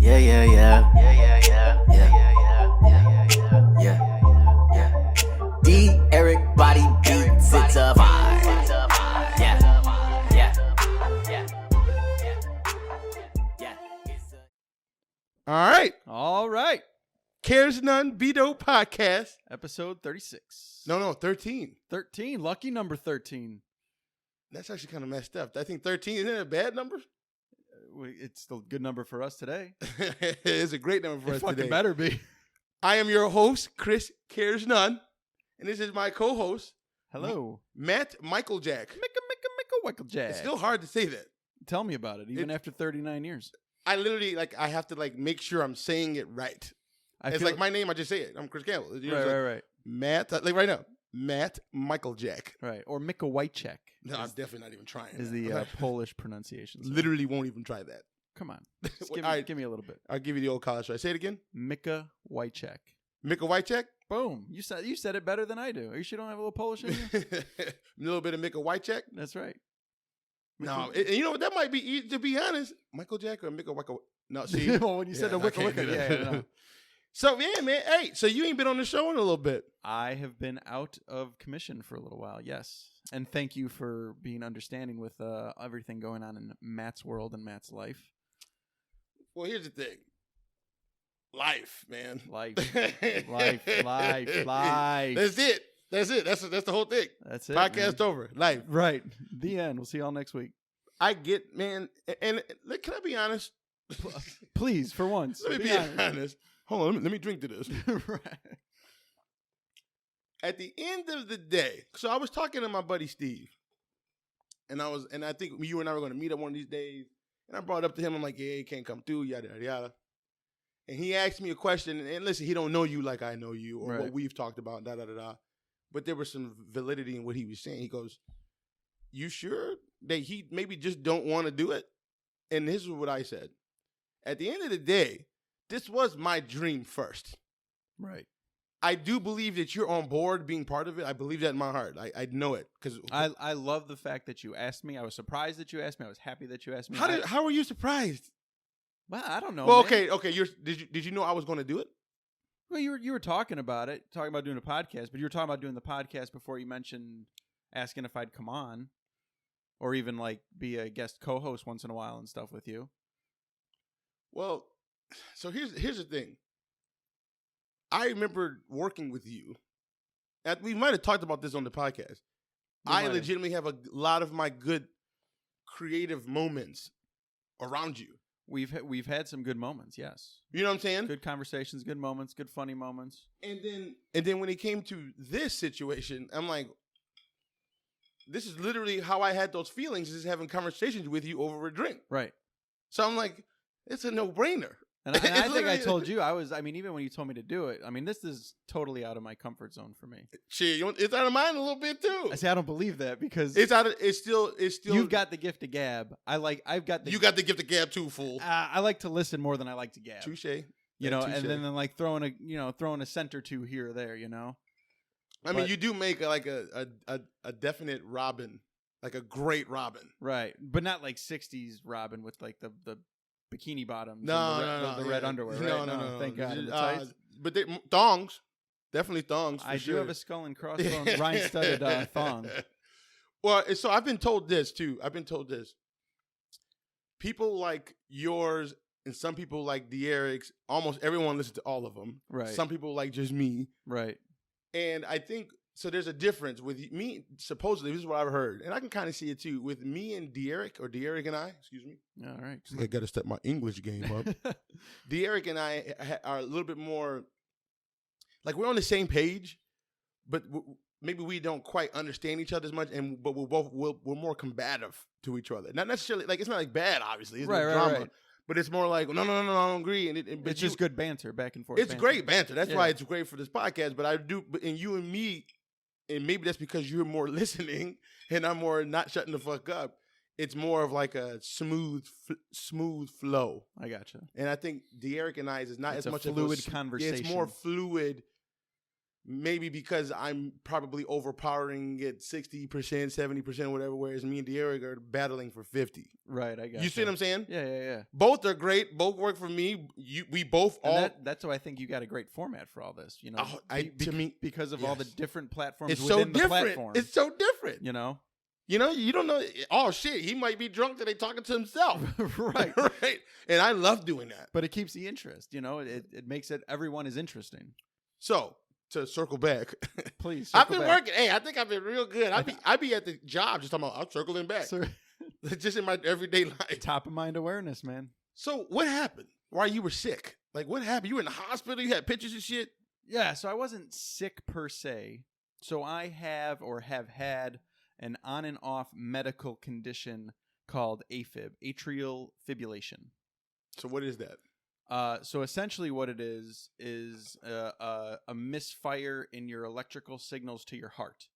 Yeah, yeah, yeah. Yeah, yeah, yeah. Yeah, yeah, yeah. Yeah, yeah, yeah. D. Eric Body Beats. It's a vibe. Yeah, yeah, yeah. Yeah. All right. Caresnone Beto podcast. Episode 36. No, 13. 13. Lucky number 13. That's actually kind of messed up. I think 13 isn't it a bad number? It's still a good number for us today. It's a great number for It us fucking today. better be. I am your host, Chris Caresnone, and this is my co-host, Hello. Matt Michael Jack. Michael Jack. It's still hard to say that. Tell me about it, even after 39 years. I literally I have to make sure I'm saying it right. It's like my name. I just say it. I'm Chris Campbell. You know, Right. Matt, like right now, Matt Michael Jack. Right. Or Mika Whitechek. No, I'm definitely not even trying. Is the Polish pronunciation. Literally won't even try that. Come on. Just All right. give me a little bit. I'll give you the old college. Should I say it again? Mika Whitechek. Mika Whitechek? Boom. You said it better than I do. Are you sure you don't have a little Polish in you? A little bit of Mika Whitechek? That's right. No, and you know what? That might be, to be honest, Michael Jack or Mika Whitechek. No, see? Well, when you said the Wicca, yeah. So, yeah, man. Hey, so you ain't been on the show in a little bit. I have been out of commission for a little while, yes. And thank you for being understanding with everything going on in Matt's world and Matt's life. Well, here's the thing. Life, man. Life. Life. That's it. That's the whole thing. That's it. Podcast over. Life. Right. The end. We'll see y'all next week. I get, man. And can I be honest? Please, for once. Let me be honest. Hold on. Let me drink to this. Right. At the end of the day, so I was talking to my buddy Steve, and I think you and I were going to meet up one of these days, and I brought it up to him. I'm like, yeah, he can't come through, yada, yada, yada. And he asked me a question, and listen, he don't know you like I know you or what we've talked about, da, da, da, da. But there was some validity in what he was saying. He goes, you sure that he maybe just don't want to do it? And this is what I said. At the end of the day, this was my dream first. Right. I do believe that you're on board being part of it. I believe that in my heart. I know it because I love the fact that you asked me. I was surprised that you asked me. I was happy that you asked me. How were you surprised? Well, I don't know. Well, man. okay. Did you know I was going to do it? Well, you were talking about doing a podcast, but you were talking about doing the podcast before you mentioned asking if I'd come on, or even like be a guest co-host once in a while and stuff with you. Well, so here's the thing. I remember working with you. We might have talked about this on the podcast. I legitimately have a lot of my good creative moments around you. We've had some good moments, yes. You know what I'm saying? Good conversations, good moments, good funny moments. And then when it came to this situation, I'm like, this is literally how I had those feelings, is having conversations with you over a drink. Right. So I'm like, it's a no-brainer. And I think I told you, even when you told me to do it, this is totally out of my comfort zone for me. Shit, it's out of mine a little bit too. I say I don't believe that because it's still. You've got the gift of gab. You got the gift of gab too, fool. I like to listen more than I like to gab. Touche. You know, and then like throwing a cent or two here or there. You know. I mean, you do make a definite Robin, like a great Robin, right? But not like '60s Robin with like the bikini bottoms, the red underwear. Right? No. Thank God. But thongs, definitely thongs. I do have a skull and crossbones rhinestone thong. Well, so I've been told this too. People like yours and some people like Derek's. Almost everyone listens to all of them. Right. Some people like just me. Right. And I think so. There's a difference with me. Supposedly, this is what I've heard, and I can kind of see it too. With me and Derek and I, excuse me. All right. I got to step my English game up. Derek and I are a little bit more like we're on the same page, but maybe we don't quite understand each other as much. But we're more combative to each other. Not necessarily like it's not like bad, obviously. It's no drama. Right. But it's more like, no, I don't agree. But it's just good banter, back and forth. It's great banter. That's why it's great for this podcast. But I do, and you and me, and maybe that's because you're more listening and I'm more not shutting the fuck up. It's more of like a smooth flow. I gotcha. And I think Derek and I is not it's as much fluid of a conversation. It's more fluid maybe because I'm probably overpowering it 60%, 70%, whatever, whereas me and Derek are battling for 50. Right, I got You see what I'm saying? Yeah. Both are great. Both work for me. We both all. That's why I think you got a great format for all this. You know, To me, because of all the yes. different platforms It's so within the different. platform. It's so different. You know, you don't know. Oh shit, he might be drunk today talking to himself. right. Right. And I love doing that. But it keeps the interest. You know, it makes it everyone is interesting. So to circle back, Please, I've circle been back. working. Hey, I think I've been real good. I be at the job just talking about. I'm circling back, just in my everyday life. Top of mind awareness, man. So what happened? Why you were sick? Like what happened? You were in the hospital. You had pictures and shit. Yeah, so I wasn't sick per se. So I have had an on and off medical condition called AFib, atrial fibrillation. So what is that? So essentially what it is a misfire in your electrical signals to your heart.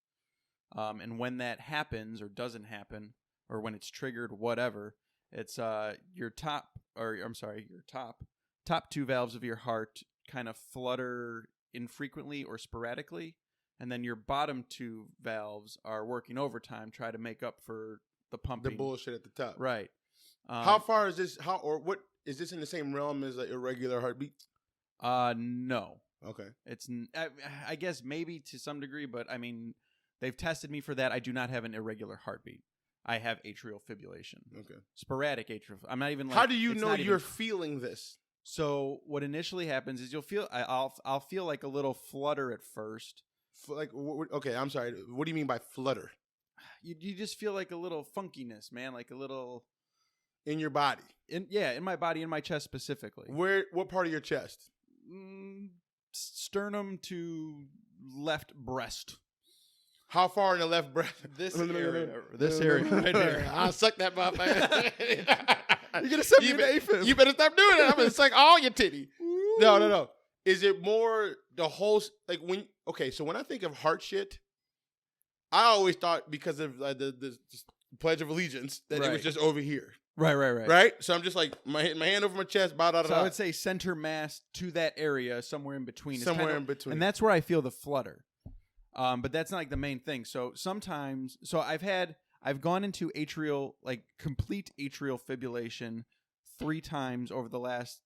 And when that happens or doesn't happen, or when it's triggered, whatever, it's your top two valves of your heart kind of flutter infrequently or sporadically, and then your bottom two valves are working overtime, try to make up for the pumping. The bullshit at the top. Right. How far is this? What is this in the same realm as an irregular heartbeat? No. Okay. It's I guess maybe to some degree, but I mean, they've tested me for that. I do not have an irregular heartbeat. I have atrial fibrillation. Okay. Sporadic atrial. I'm not even. How do you know you're feeling this? So what initially happens is you'll feel. I'll feel like a little flutter at first. Okay, I'm sorry. What do you mean by flutter? You just feel like a little funkiness, man. Like a little in your body. In my body, in my chest specifically. What part of your chest? Sternum to left breast. How far in the left breast? This area. This area right here. I'll suck that motherfucker. You're gonna send me an AFib. You better stop doing it. I'm gonna suck all your titty. No. Is it more the whole when? Okay, so when I think of heart shit, I always thought because of the Pledge of Allegiance that it was just over here. Right. So I'm just like my hand over my chest. So I would say center mass to that area, somewhere in between. In between, and that's where I feel the flutter. But that's not like the main thing. So sometimes, I've gone into complete atrial fibrillation 3 times over the last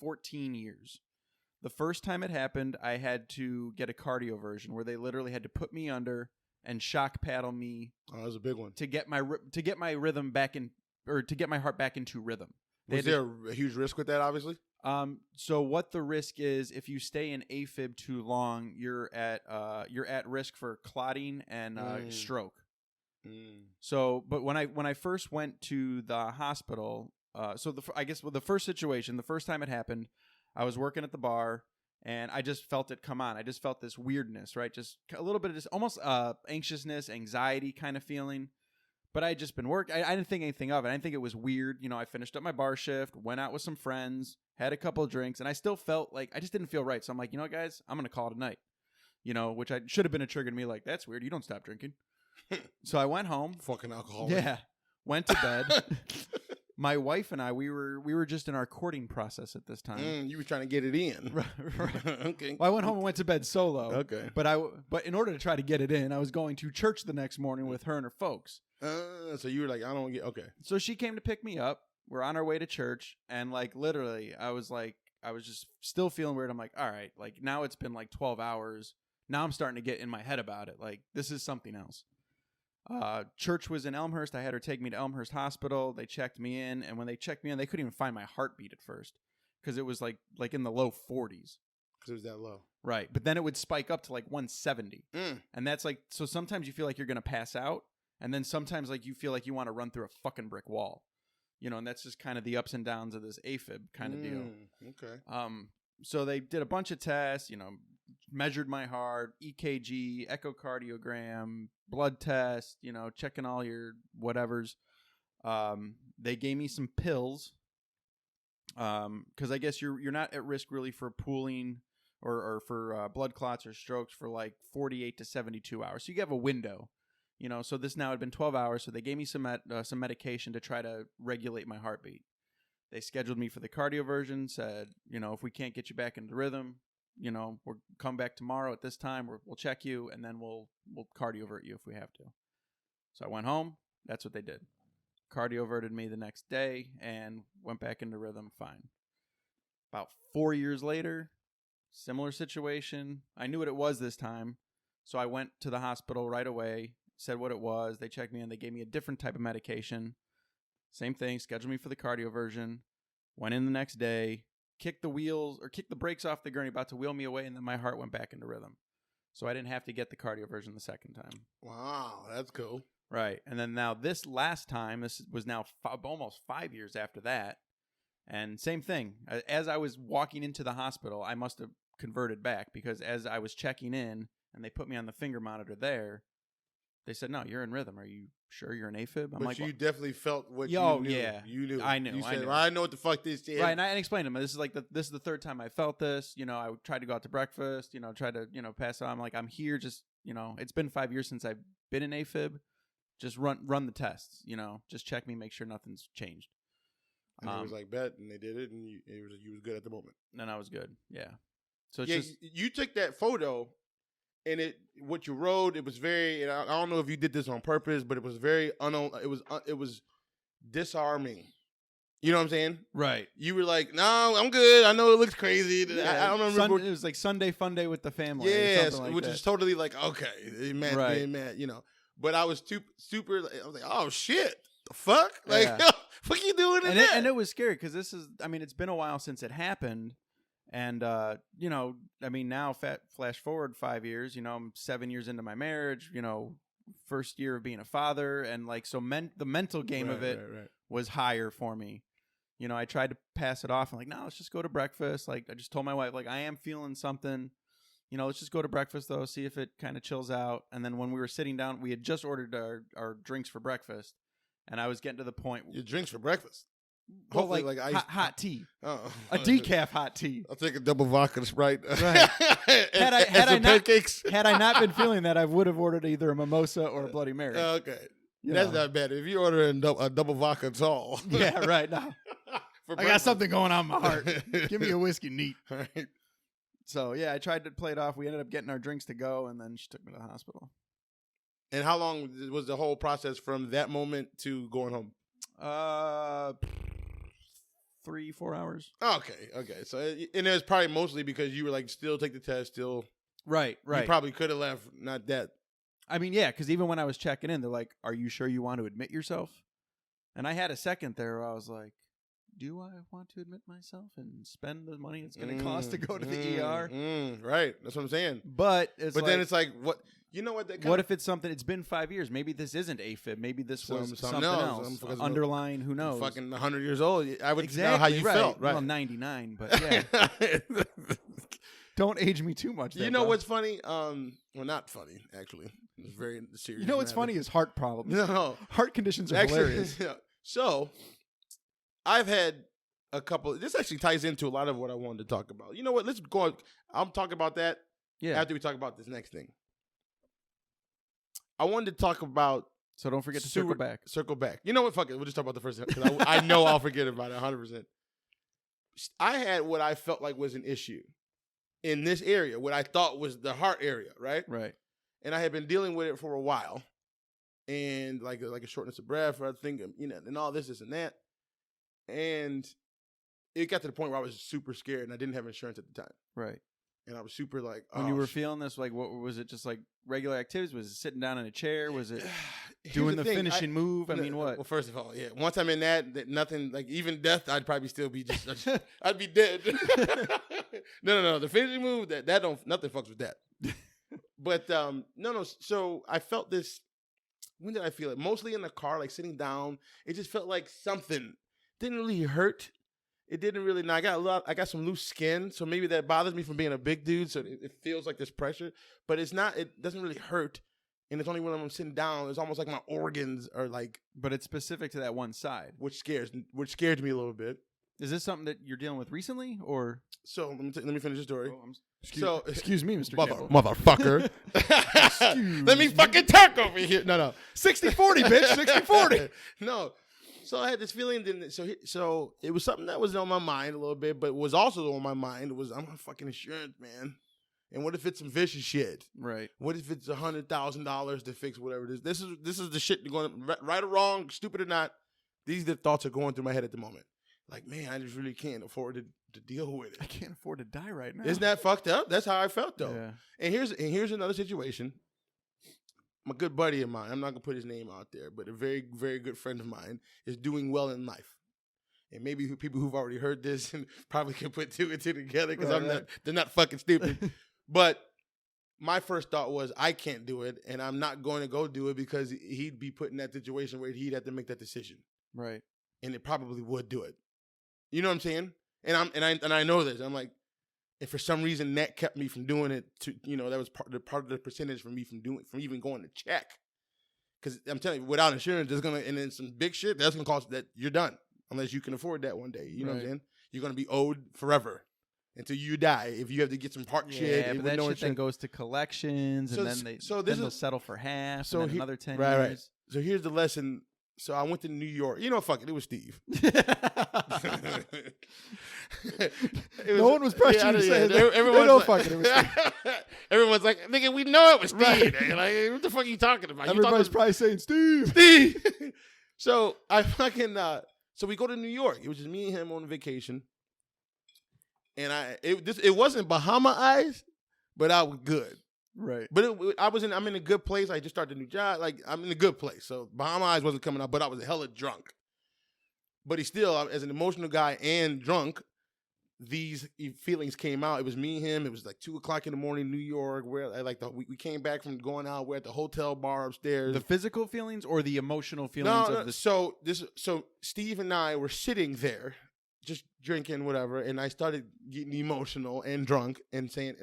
14 years. The first time it happened, I had to get a cardioversion where they literally had to put me under and shock paddle me. Oh, that was a big one. To get my rhythm back in, or to get my heart back into rhythm. Was there a huge risk with that, obviously? So what the risk is, if you stay in AFib too long, you're at risk for clotting and stroke. So, but when I first went to the hospital, the first situation, the first time it happened, I was working at the bar and I just felt it come on. I just felt this weirdness, right? Just a little bit of this almost anxiousness, anxiety kind of feeling. But I had just been working. I didn't think anything of it. I didn't think it was weird. You know, I finished up my bar shift, went out with some friends, had a couple of drinks, and I still felt like I just didn't feel right. So I'm like, you know what, guys, I'm going to call it a night. You know, which I should have been a trigger to me like, that's weird. You don't stop drinking. So I went home. Fucking alcohol. Yeah. Went to bed. My wife and I, we were just in our courting process at this time. You were trying to get it in. Right. Okay. Well, I went home and went to bed solo. Okay. But in order to try to get it in, I was going to church the next morning with her and her folks. So you were like, I don't get, okay. So she came to pick me up. We're on our way to church. And like, literally, I was just still feeling weird. I'm like, all right, like now it's been like 12 hours. Now I'm starting to get in my head about it. Like, this is something else. Church was in Elmhurst. I had her take me to Elmhurst Hospital. They checked me in. And when they checked me in, they couldn't even find my heartbeat at first because it was like in the low 40s. Because it was that low. Right. But then it would spike up to like 170. And that's like, so sometimes you feel like you're going to pass out. And then sometimes like you feel like you want to run through a fucking brick wall, you know, and that's just kind of the ups and downs of this AFib kind of deal. Okay. So they did a bunch of tests, you know, measured my heart, EKG, echocardiogram, blood test, you know, checking all your whatevers. They gave me some pills. Cause I guess you're not at risk really for pooling or for blood clots or strokes for like 48 to 72 hours. So you have a window. You know, so this now had been 12 hours, so they gave me some medication to try to regulate my heartbeat. They scheduled me for the cardioversion, said, you know, if we can't get you back into rhythm, we'll come back tomorrow at this time. We'll check you, and then we'll cardiovert you if we have to. So I went home. That's what they did. Cardioverted me the next day and went back into rhythm fine. About 4 years later, similar situation. I knew what it was this time, so I went to the hospital right away, said what it was. They checked me in. They gave me a different type of medication. Same thing, scheduled me for the cardioversion. Went in the next day, kicked the brakes off the gurney, about to wheel me away, and then my heart went back into rhythm. So I didn't have to get the cardioversion the second time. Wow, that's cool. Right. And then now this last time, this was now almost 5 years after that. And same thing. As I was walking into the hospital, I must have converted back, because as I was checking in and they put me on the finger monitor there, they said, "No, you're in rhythm. Are you sure you're an AFib?" But you definitely felt what Yo, you knew. yeah. You knew. I knew. You said, I knew. Well, I know what the fuck this is. Right, and I explained to them, this is the third time I felt this. I tried to go out to breakfast, tried to, pass it on. I'm like, I'm here just, it's been 5 years since I've been in AFib. Just run the tests, just check me, make sure nothing's changed. And it was like, bet, and they did it, and you was good at the moment. And I was good, yeah. So it's just... You took that photo, and what you wrote, it was very, and I don't know if you did this on purpose, but it was very, it was disarming. You know what I'm saying? Right. You were like, no, I'm good. I know it looks crazy. Yeah, I don't remember. It was like Sunday fun day with the family. Yes, like which that. is totally like, okay, man, Right. being mad, But I was super, I was like, oh, shit. The fuck? Like, Yeah. what you doing in that? And it was scary because it's been a while since it happened. And, now flash forward 5 years, I'm 7 years into my marriage, first year of being a father. And so the mental game of it was higher for me. I tried to pass it off. I'm like, no, let's just go to breakfast. Like, I just told my wife, like, I am feeling something. Let's just go to breakfast, though, see if it kind of chills out. And then when we were sitting down, we had just ordered our drinks for breakfast. And I was getting to the point. Your drinks for breakfast? Well, Hopefully, like ice. hot tea. Oh. A decaf hot tea. I'll take a double vodka Sprite. Right. Pancakes. Had I not been feeling that, I would have ordered either a mimosa or a Bloody Mary. Okay. That's not bad. If you order a double vodka tall. Yeah, right. No. I got something going on in my heart. Give me a whiskey neat. Right. So, yeah, I tried to play it off. We ended up getting our drinks to go, and then she took me to the hospital. And how long was the whole process from that moment to going home? 3-4 hours. Okay. So, and it was probably mostly because you were like, still take the test, still. Right. You probably could have left, not that. I mean, yeah, because even when I was checking in, they're like, "Are you sure you want to admit yourself?" And I had a second there where I was like, do I want to admit myself and spend the money it's going to cost to go to the ER? Right. That's what I'm saying. But then it's like, what? You know what? What if it's something? It's been 5 years. Maybe this isn't AFib. Maybe this was something else. Underlying. Who knows? Fucking 100 years old. I would exactly know how you right. felt. Right. Well, I'm 99, but yeah. Don't age me too much. You know what's funny? Well, not funny actually. It's very serious. You know what's funny is heart problems. No, heart conditions are hilarious. Yeah. So, I've had a couple. This actually ties into a lot of what I wanted to talk about. You know what? Let's go on. I'm talking about that after we talk about this next thing. I wanted to talk about. So don't forget to circle back. Circle back. You know what? Fuck it. We'll just talk about the first thing because I know I'll forget about it 100%. I had what I felt like was an issue in this area, what I thought was the heart area, right? Right. And I had been dealing with it for a while, and like a shortness of breath, or I think, and all this and that, and it got to the point where I was super scared, and I didn't have insurance at the time. Right. And I was super like, when you were feeling this, like, what was it? Just like regular activities? Was it sitting down in a chair? Was it doing the finishing move? I mean, what? Well, first of all, yeah. Once I'm in that nothing, like even death, I'd probably still be I'd be dead. No. The finishing move, nothing fucks with that. But no. So I felt this. When did I feel it? Mostly in the car, like sitting down. It just felt like something. Didn't really hurt. It didn't really. Now I got some loose skin, so maybe that bothers me from being a big dude. So it feels like there's pressure, but it's not. It doesn't really hurt, and it's only when I'm sitting down. It's almost like my organs are like. But it's specific to that one side, which scares me a little bit. Is this something that you're dealing with recently, or? So let me finish the story. Excuse me, Mr. Motherfucker. Let me fucking talk over here. No. 60-40, bitch. 60-40. No. So I had this feeling. Then so it was something that was on my mind a little bit, but was also on my mind was I'm on fucking insurance, man. And what if it's some vicious shit? Right. What if it's $100,000 to fix whatever it is? This is the shit going right or wrong, stupid or not. These are the thoughts are going through my head at the moment. Like, man, I just really can't afford to deal with it. I can't afford to die right now. Isn't that fucked up? That's how I felt though. Yeah. And here's another situation. My good buddy of mine, I'm not gonna put his name out there, but a very, very good friend of mine is doing well in life. And maybe people who've already heard this and probably can put two and two together because they're not fucking stupid. But my first thought was I can't do it, and I'm not going to go do it because he'd be put in that situation where he'd have to make that decision. Right. And it probably would do it. You know what I'm saying? And I know this. I'm like, if for some reason that kept me from doing it, that was part of the percentage for me from even going to check. Because I'm telling you, without insurance, there's gonna and then some big shit that's gonna cost that you're done unless you can afford that one day. You know what I'm saying? You're gonna be owed forever until you die if you have to get some heart shit. Yeah, but that shit then goes to collections, and then they'll settle for half, and then another 10 years. Right. So here's the lesson. So I went to New York. Fuck it was Steve. No one was pressuring you to say that. Everyone's like, nigga, we know it was Steve. Right. Like, what the fuck are you talking about? Everybody's probably saying Steve. So I fucking so we go to New York. It was just me and him on vacation. And it wasn't Bahama eyes, but I was good. Right. But I'm in a good place. I just started a new job. Like, I'm in a good place. So Bahama eyes wasn't coming out, but I was hella drunk. But he still, as an emotional guy and drunk, these feelings came out. It was me and him. It was like 2:00 in the morning in New York. Where we came back from going out. We're at the hotel bar upstairs. The physical feelings or the emotional feelings of the... So Steve and I were sitting there just drinking whatever, and I started getting emotional and drunk and saying,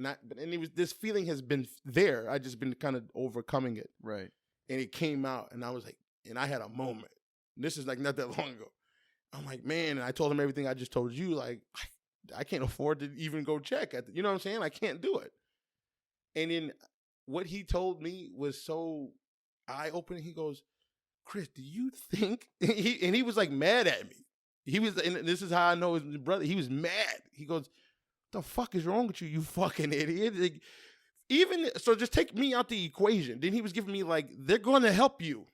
this feeling has been there. I just been kind of overcoming it. Right. And it came out, and I was like, and I had a moment. This is like not that long ago. I'm like, man, and I told him everything I just told you. Like, I can't afford to even go check at you know what I'm saying? I can't do it. And then what he told me was so eye-opening. He goes, Chris, do you think? And he was like mad at me. He was, and this is how I know his brother. He was mad. He goes, "The fuck is wrong with you, you fucking idiot?" Like, just take me out the equation. Then he was giving me like, they're going to help you.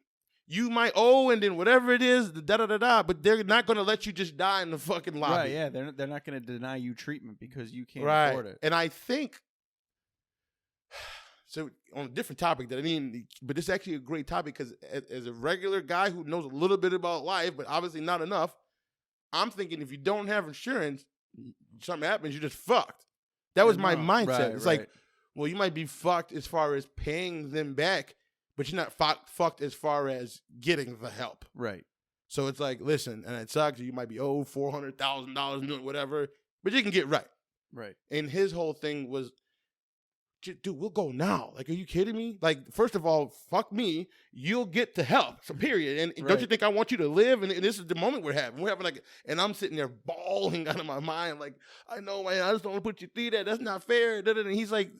You might owe, and then whatever it is, but they're not going to let you just die in the fucking lobby. Right? Yeah, they're not going to deny you treatment because you can't afford it. And I think so. On a different topic but this is actually a great topic because as a regular guy who knows a little bit about life, but obviously not enough. I'm thinking if you don't have insurance, something happens, you're just fucked. That was my mindset. Right, it's like, well, you might be fucked as far as paying them back, but you're not fucked as far as getting the help. Right. So it's like, listen, and it sucks. You might be owed $400,000 doing whatever, but you can get right. Right. And his whole thing was, dude, we'll go now. Like, are you kidding me? Like, first of all, fuck me. You'll get the help. So period. And don't you think I want you to live? And this is the moment we're having. We're having and I'm sitting there bawling out of my mind. Like, I know, man, I just don't want to put you through that. That's not fair. And he's like,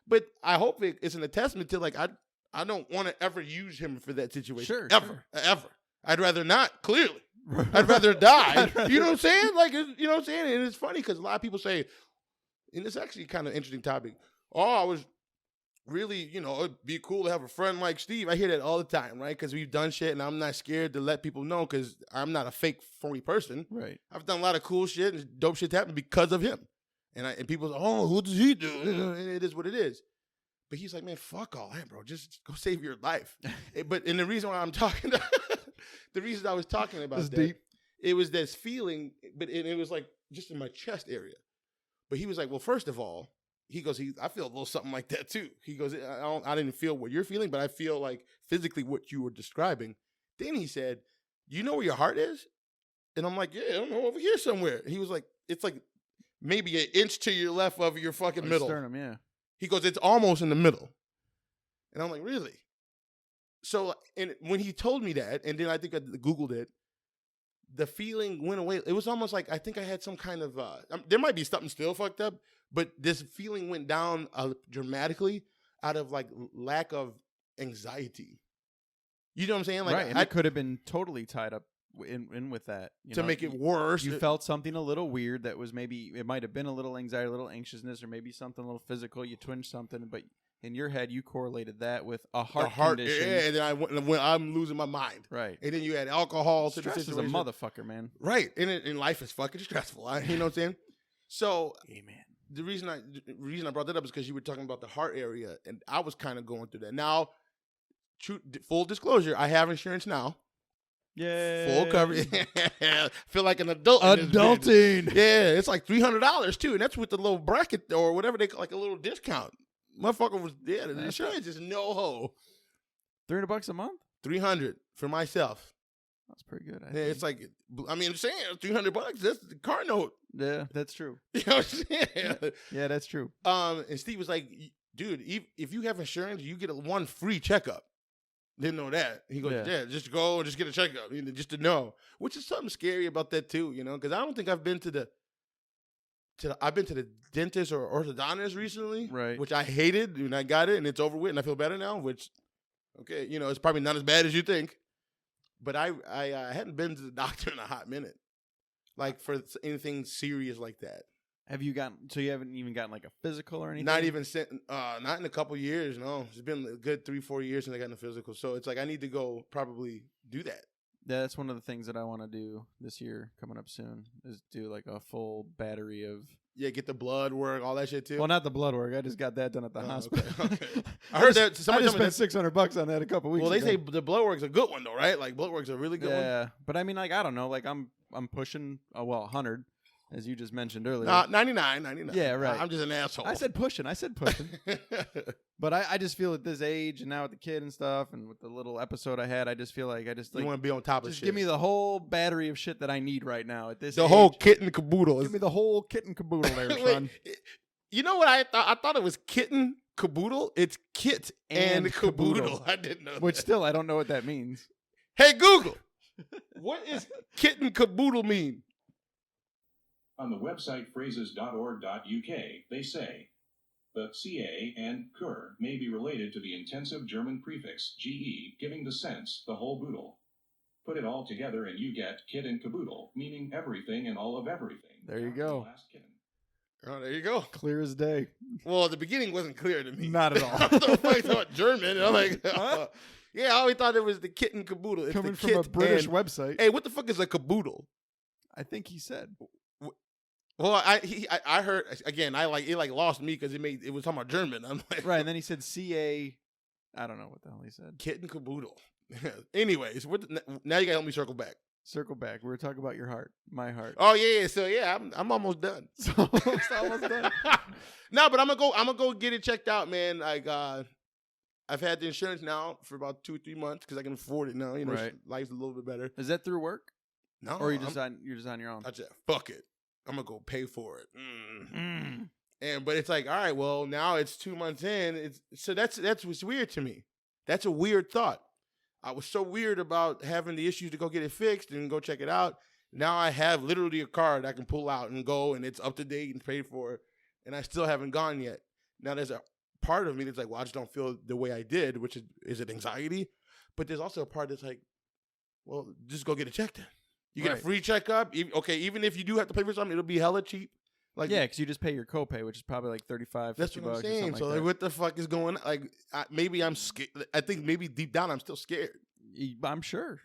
but I hope it's an attestament to like, I don't want to ever use him for that situation. Sure. Ever. I'd rather not, clearly. I'd rather die. You know what I'm saying? Like, you know what I'm saying? And it's funny because a lot of people say, and it's actually kind of an interesting topic. Oh, I was really, it'd be cool to have a friend like Steve. I hear that all the time, right? Because we've done shit, and I'm not scared to let people know because I'm not a fake, phony person. Right. I've done a lot of cool shit and dope shit happen because of him. And people say, oh, who does he do? And it is what it is. But he's like, man, fuck all that, bro. Just go save your life. And the reason why I'm talking, the reason I was talking about that, deep. It was this feeling, but it was like just in my chest area. But he was like, well, first of all, he goes, I feel a little something like that too. He goes, I didn't feel what you're feeling, but I feel like physically what you were describing. Then he said, you know where your heart is? And I'm like, yeah, I don't know, over here somewhere. And he was like, it's like maybe an inch to your left of your fucking middle. Sternum, yeah. He goes, it's almost in the middle. And I'm like, really? So, and when he told me that, and then I think I Googled it, the feeling went away. It was almost like I think I had some kind of, there might be something still fucked up, but this feeling went down dramatically out of like lack of anxiety. You know what I'm saying? Like, right, and it could have been totally tied up in with that. To make it worse. You felt something a little weird that was maybe, it might have been a little anxiety, a little anxiousness, or maybe something a little physical. You twinged something, but in your head, you correlated that with a heart condition. Yeah, and then I'm losing my mind. Right. And then you add alcohol to the Stress situation. is a motherfucker, man. Right. And life is fucking stressful. You know what I'm saying? So Amen. the reason I brought that up is because you were talking about the heart area, and I was kind of going through that. Now, full disclosure, I have insurance now. Yeah. Full coverage. Feel like an adult. Adulting. Yeah, it's like $300 too, and that's with the little bracket or whatever they call, like a little discount. Motherfucker was the insurance is no ho. $300 a month? $300 for myself. That's pretty good. Yeah, it's like, I mean, I'm saying $300. That's the car note. Yeah, that's true. You know what I'm saying? Yeah, that's true. And Steve was like, dude, if you have insurance, you get one free checkup. Didn't know that. He goes, yeah, just go and just get a checkup, just to know. Which is something scary about that too, because I don't think I've been to the dentist or orthodontist recently, right? Which I hated, and I got it, and it's over with, and I feel better now. Which, okay, it's probably not as bad as you think, but I hadn't been to the doctor in a hot minute, like for anything serious like that. Have you gotten? So you haven't even gotten like a physical or anything? Not even not in a couple years. No, it's been a good 3-4 years since I got in a physical. So it's like I need to go probably do that. Yeah, that's one of the things that I want to do this year coming up soon is do like a full battery of. Yeah, get the blood work, all that shit too. Well, not the blood work. I just got that done at the hospital. Okay. I heard that somebody I just spent $600 on that a couple weeks. Well, they ago. say the blood work's a good one though, right? Like blood work's a really good one. Yeah, but I mean, like I don't know, like I'm pushing 100. As you just mentioned earlier. 99. Yeah, right. I'm just an asshole. I said pushing. But I just feel at this age and now with the kid and stuff and with the little episode I had, I just feel like you want to be on top of shit. Just give me the whole battery of shit that I need right now at this The age. whole kit and caboodle. Give me the whole kit and caboodle there, son. You know what I thought? I thought it was kitten caboodle. It's kit and caboodle. I didn't know Which that. still, I don't know what that means. Hey, Google. What is kit and caboodle mean? On the website phrases.org.uk, they say, the CA and Kur may be related to the intensive German prefix GE, giving the sense, the whole boodle. Put it all together and you get kit and caboodle, meaning everything and all of everything. There you go. The last kitten. Oh, there you go. Clear as day. Well, the beginning wasn't clear to me. Not at all. I thought German. And I'm like, yeah, I always thought it was the kit and caboodle. It's Coming the from kit a British and, website. Hey, what the fuck is a caboodle? I think he said. Well, I heard again. It lost me because it was talking about German. I'm like, Right, and then he said CA. I don't know what the hell he said. kit and caboodle. Anyways, now you gotta help me circle back. Circle back. We were talking about your heart, my heart. Oh yeah. So yeah, I'm almost done. It's almost done. No, but I'm gonna go get it checked out, man. Like I've had the insurance now for about 2 or 3 months because I can afford it now. Right. Life's a little bit better. Is that through work? No, Or you're just on your own? I just fuck it. I'm gonna go pay for it. But it's like, all right, well, now it's 2 months in. That's what's weird to me. That's a weird thought. I was so weird about having the issues to go get it fixed and go check it out. Now I have literally a card I can pull out and go, and it's up to date and paid for, and I still haven't gone yet. Now there's a part of me that's like, well, I just don't feel the way I did, which is it anxiety? But there's also a part that's like, well, just go get it checked in. You get a free checkup. Even if you do have to pay for something, it'll be hella cheap. Like, yeah, because you just pay your copay, which is probably like $35, $50. That's what I'm saying. So like what the fuck is going on? Like, maybe I'm scared. I think maybe deep down I'm still scared. I'm sure.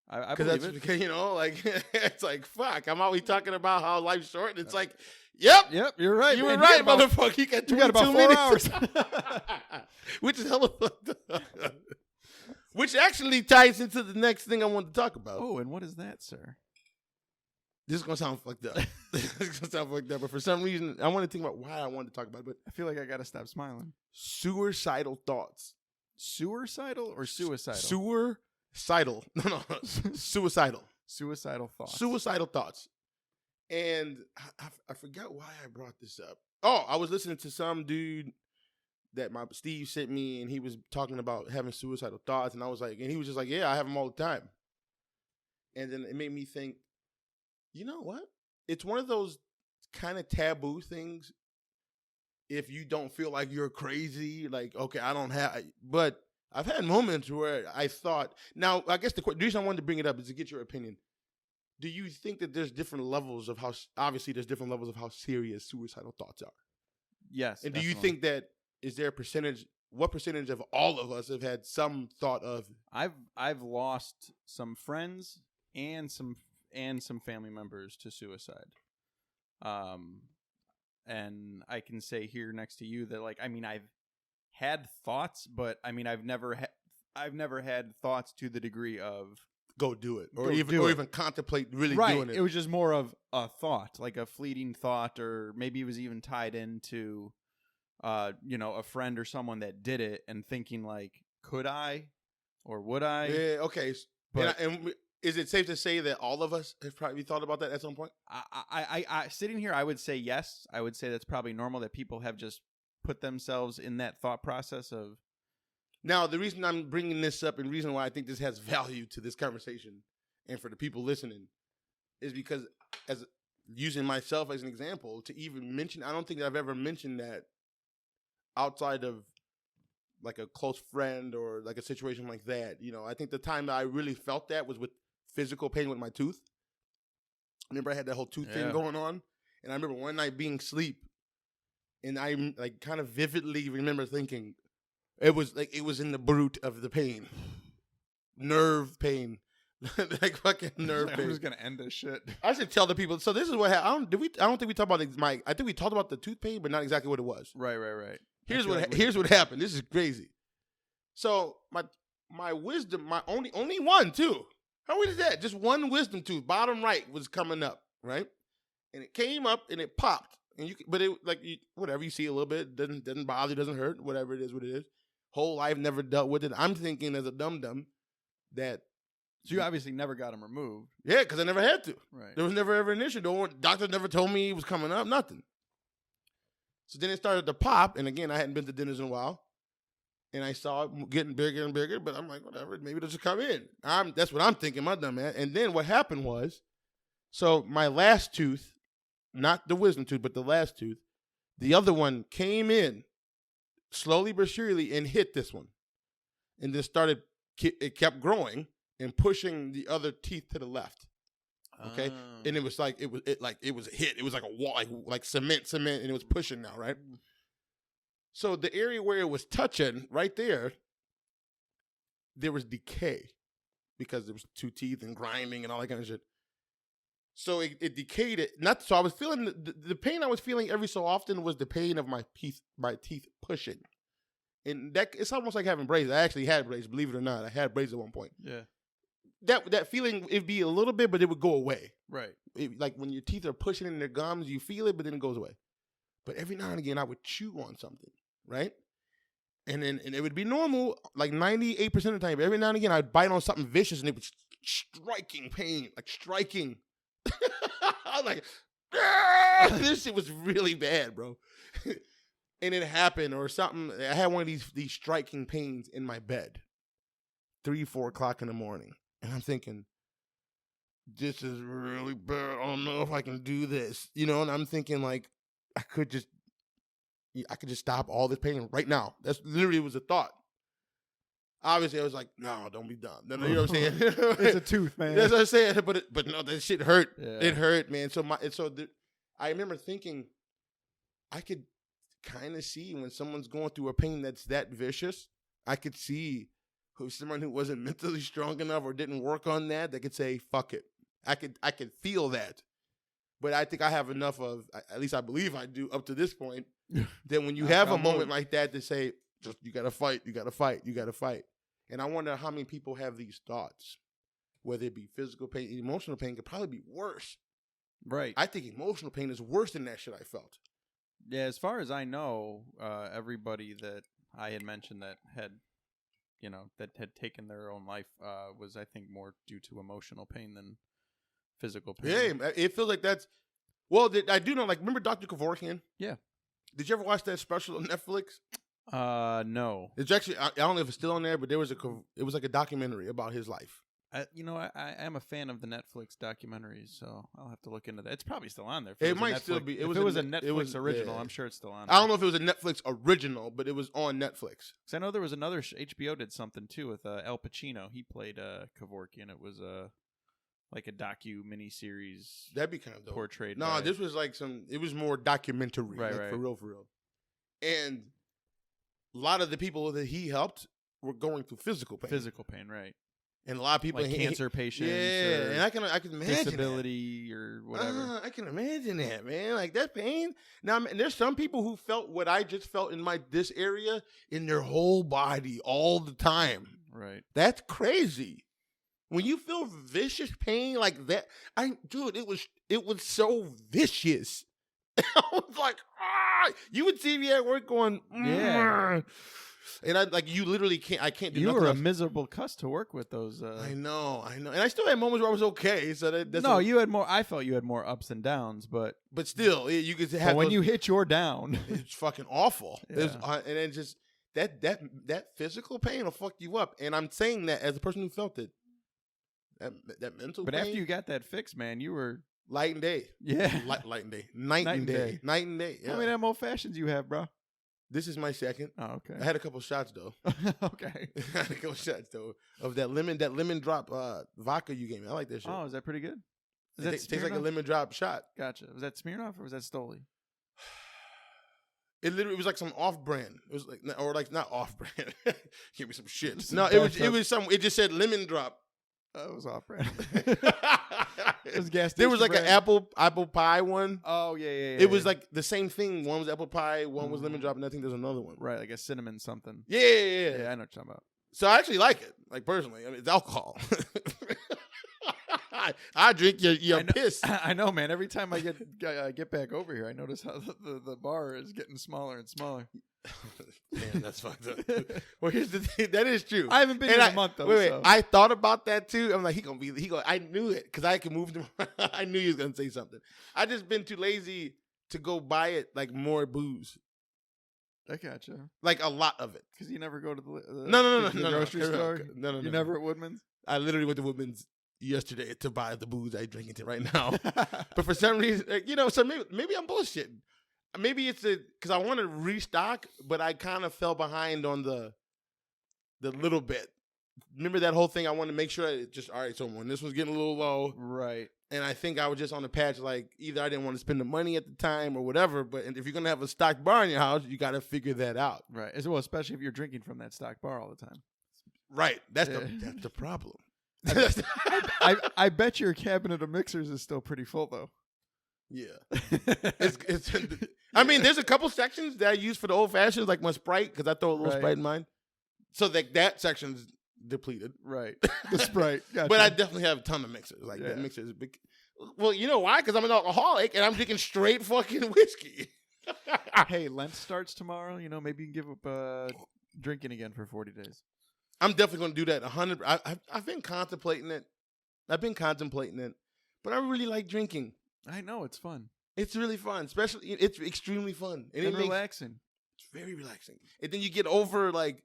I believe it. Because, it's like, fuck. I'm always talking about how life's short. And it's like, yep, you're right. You were right, motherfucker. You got about 4 minutes. hours. Which is hella fucked up. Which actually ties into the next thing I want to talk about. Oh, and what is that, sir? This is going to sound fucked up. But for some reason, I want to think about why I wanted to talk about it. But I feel like I got to stop smiling. Suicidal thoughts. Suicidal or suicidal? Suicidal. No. Suicidal. Suicidal thoughts. Suicidal thoughts. And I forgot why I brought this up. Oh, I was listening to some dude that Steve sent me, and he was talking about having suicidal thoughts. And I was like, and he was just like, yeah, I have them all the time. And then it made me think, you know what? It's one of those kind of taboo things. If you don't feel like you're crazy, like, okay, but I've had moments where I thought, now, I guess the reason I wanted to bring it up is to get your opinion. do you think that there's different levels of obviously there's different levels of how serious suicidal thoughts are? Yes. And do you definitely. think that, is there a percentage, what percentage of all of us have had some thought of? I've lost some friends and some family members to suicide. And I can say here next to you that, like, I mean, I've had thoughts, but I mean, I've never had thoughts to the degree of Go do it, or Go even do or it. even contemplate really right. doing it. It was just more of a thought, like a fleeting thought, or maybe it was even tied into, a friend or someone that did it, and thinking like, could I, or would I? Yeah, okay. But And is it safe to say that all of us have probably thought about that at some point? I sitting here, I would say yes. I would say that's probably normal that people have just put themselves in that thought process of. Now, the reason I'm bringing this up and the reason why I think this has value to this conversation and for the people listening is because, as using myself as an example, to even mention, I don't think that I've ever mentioned that outside of like a close friend or like a situation like that. I think the time that I really felt that was with physical pain with my tooth. Remember I had that whole tooth thing going on? And I remember one night being asleep and I like kind of vividly remember thinking, it was in the brute of the pain. Nerve pain. Like fucking nerve pain. I'm just gonna end this shit. I should tell the people. So this is what happened. I don't think we talked about I think we talked about the tooth pain, but not exactly what it was. Right. Here's what happened. This is crazy. So my wisdom, my only one too. How weird is that? Just one wisdom tooth, bottom right, was coming up, right? And it came up and it popped. And whatever you see a little bit, doesn't bother, doesn't hurt, whatever it is, what it is. Whole life never dealt with it. I'm thinking as a dum-dum that. So you obviously never got them removed. Yeah, because I never had to. Right. There was never ever an issue. Doctor never told me it was coming up, nothing. So then it started to pop, and again, I hadn't been to dinners in a while. And I saw it getting bigger and bigger, but I'm like, whatever, maybe it'll just come in. That's what I'm thinking, my dumb man. And then what happened was, so my last tooth, not the wisdom tooth, but the last tooth, the other one came in slowly but surely and hit this one. And then it kept growing and pushing the other teeth to the left. Okay? And it was like, it was a hit. It was like a wall, like cement, and it was pushing now, right? So the area where it was touching, right there was decay because there was two teeth and grinding and all that kind of shit. So it decayed it. So I was feeling the pain I was feeling every so often was the pain of my teeth pushing. And that it's almost like having braids. I actually had braids, believe it or not. I had braids at one point. Yeah. That feeling, it'd be a little bit, but it would go away. Right. Like when your teeth are pushing in their gums, you feel it, but then it goes away. But every now and again, I would chew on something, right? And it would be normal, like 98% of the time. But every now and again, I'd bite on something vicious, and it was striking pain, like striking. I was like, this shit was really bad, bro. And it happened or something. I had one of these striking pains in my bed, 3-4 o'clock in the morning. And I'm thinking, this is really bad. I don't know if I can do this. And I'm thinking like, I could just stop all this pain right now. That's literally was a thought. Obviously, I was like, no, don't be dumb. You know what I'm saying? It's a tooth, man. That's what I'm saying. But no, that shit hurt. Yeah. It hurt, man. I remember thinking, I could kind of see when someone's going through a pain that's that vicious. I could see someone who wasn't mentally strong enough or didn't work on that could say, fuck it. I could feel that. But I think I have enough of, at least I believe I do up to this point, that when you have a moment like that to say, just you gotta fight. And I wonder how many people have these thoughts, whether it be physical pain, emotional pain could probably be worse. Right. I think emotional pain is worse than that shit I felt. Yeah, as far as I know, everybody that I had mentioned that had taken their own life was, I think, more due to emotional pain than physical pain. Yeah, it feels like that's. Well, I do know. Like, remember Dr. Kevorkian? Yeah. Did you ever watch that special on Netflix? No. It's actually, I don't know if it's still on there, but it was like a documentary about his life. I am a fan of the Netflix documentaries, so I'll have to look into that. It's probably still on there. It might still be. If it was a Netflix original, I'm sure it's still on there. I don't know if it was a Netflix original, but it was on Netflix. Because I know there was another HBO did something too with Al Pacino. He played Kevorkian. It was like a docu-miniseries That'd be kind of dope. portrayed. No, by- this was like it was more documentary. Right, like, right. For real. And a lot of the people that he helped were going through physical pain. Right? And a lot of people Like cancer patients, Yeah, or and I can imagine disability or whatever. I can imagine that, man. Like that pain. Now, man, there's some people who felt what I just felt in this area in their whole body all the time. Right. That's crazy. When you feel vicious pain like that, dude, it was so vicious. I was like, you would see me at work going, Yeah. And I you literally I can't do You nothing were a else. miserable cuss to work with those. I know. And I still had moments where I was okay. So that's No, you had more. I felt you had more ups and downs, but still, you could have. but when those- you hit your down, it's fucking awful. Yeah. And then just that physical pain will fuck you up. And I'm saying that as a person who felt it. That mental but pain. after you got that fixed, man, you were light and day. yeah. Light and day. Night and day. Night and day. Yeah. How many of them old fashions you have, bro? This is my second. Oh, okay. I had a couple shots though. Okay. I had a couple shots though of that lemon drop vodka you gave me. I like that shit. Oh, is that pretty good? Is It that tastes like a Smirnoff? lemon drop shot. Gotcha. Was that Smirnoff or was that Stoli? It was like some off brand. It was like not off brand. Give me some shit. Some No, bathtub. it was some. It just said lemon drop. That was off brand. It was gas There was station like an apple pie one. Oh yeah. It was like the same thing. One was apple pie, one was lemon drop, and I think there's another one. right, like a cinnamon something. Yeah. Yeah, I know what you're talking about. So I actually like it, like personally. I mean, it's alcohol. I drink your I know, piss. I know, man. Every time I get back over here, I notice how the bar is getting smaller and smaller. Damn, that's fucked up. Well, here's the thing. That is true. I haven't been And here in a month though. Wait, so. I thought about that too. I'm like, I knew it because I can move them. I knew he was gonna say something. I just been too lazy to go buy it like more booze, I gotcha. like a lot of it. Because you never go to the No, grocery store. No. You never at Woodman's. I literally went to Woodman's yesterday to buy the booze I drink into right now. But for some reason, so maybe I'm bullshitting. Maybe it's because I want to restock, but I kind of fell behind on the little bit. Remember that whole thing? I wanted to make sure it just all right. So when this was getting a little low, Right. and I think I was just on the patch, like either I didn't want to spend the money at the time or whatever. But if you're gonna have a stocked bar in your house, you got to figure that out. Right. As well, especially if you're drinking from that stock bar all the time. Right. That's Yeah. that's the problem. I bet your cabinet of mixers is still pretty full though. Yeah. It's I mean, there's a couple sections that I use for the old fashions, like my Sprite, because I throw a little Right. Sprite in mine. So that section's depleted. Right. The Sprite. Gotcha. But I definitely have a ton of mixers. Like Yeah. that mixer is big. Well, you know why? Because I'm an alcoholic and I'm drinking straight fucking whiskey. Hey, Lent starts tomorrow. You know, maybe you can give up drinking again for 40 days. I'm definitely going to do that 100. I've been contemplating it. But I really like drinking. I know it's fun It's really fun. Especially, it's extremely fun. and it makes- relaxing. It's very relaxing. And then you get over like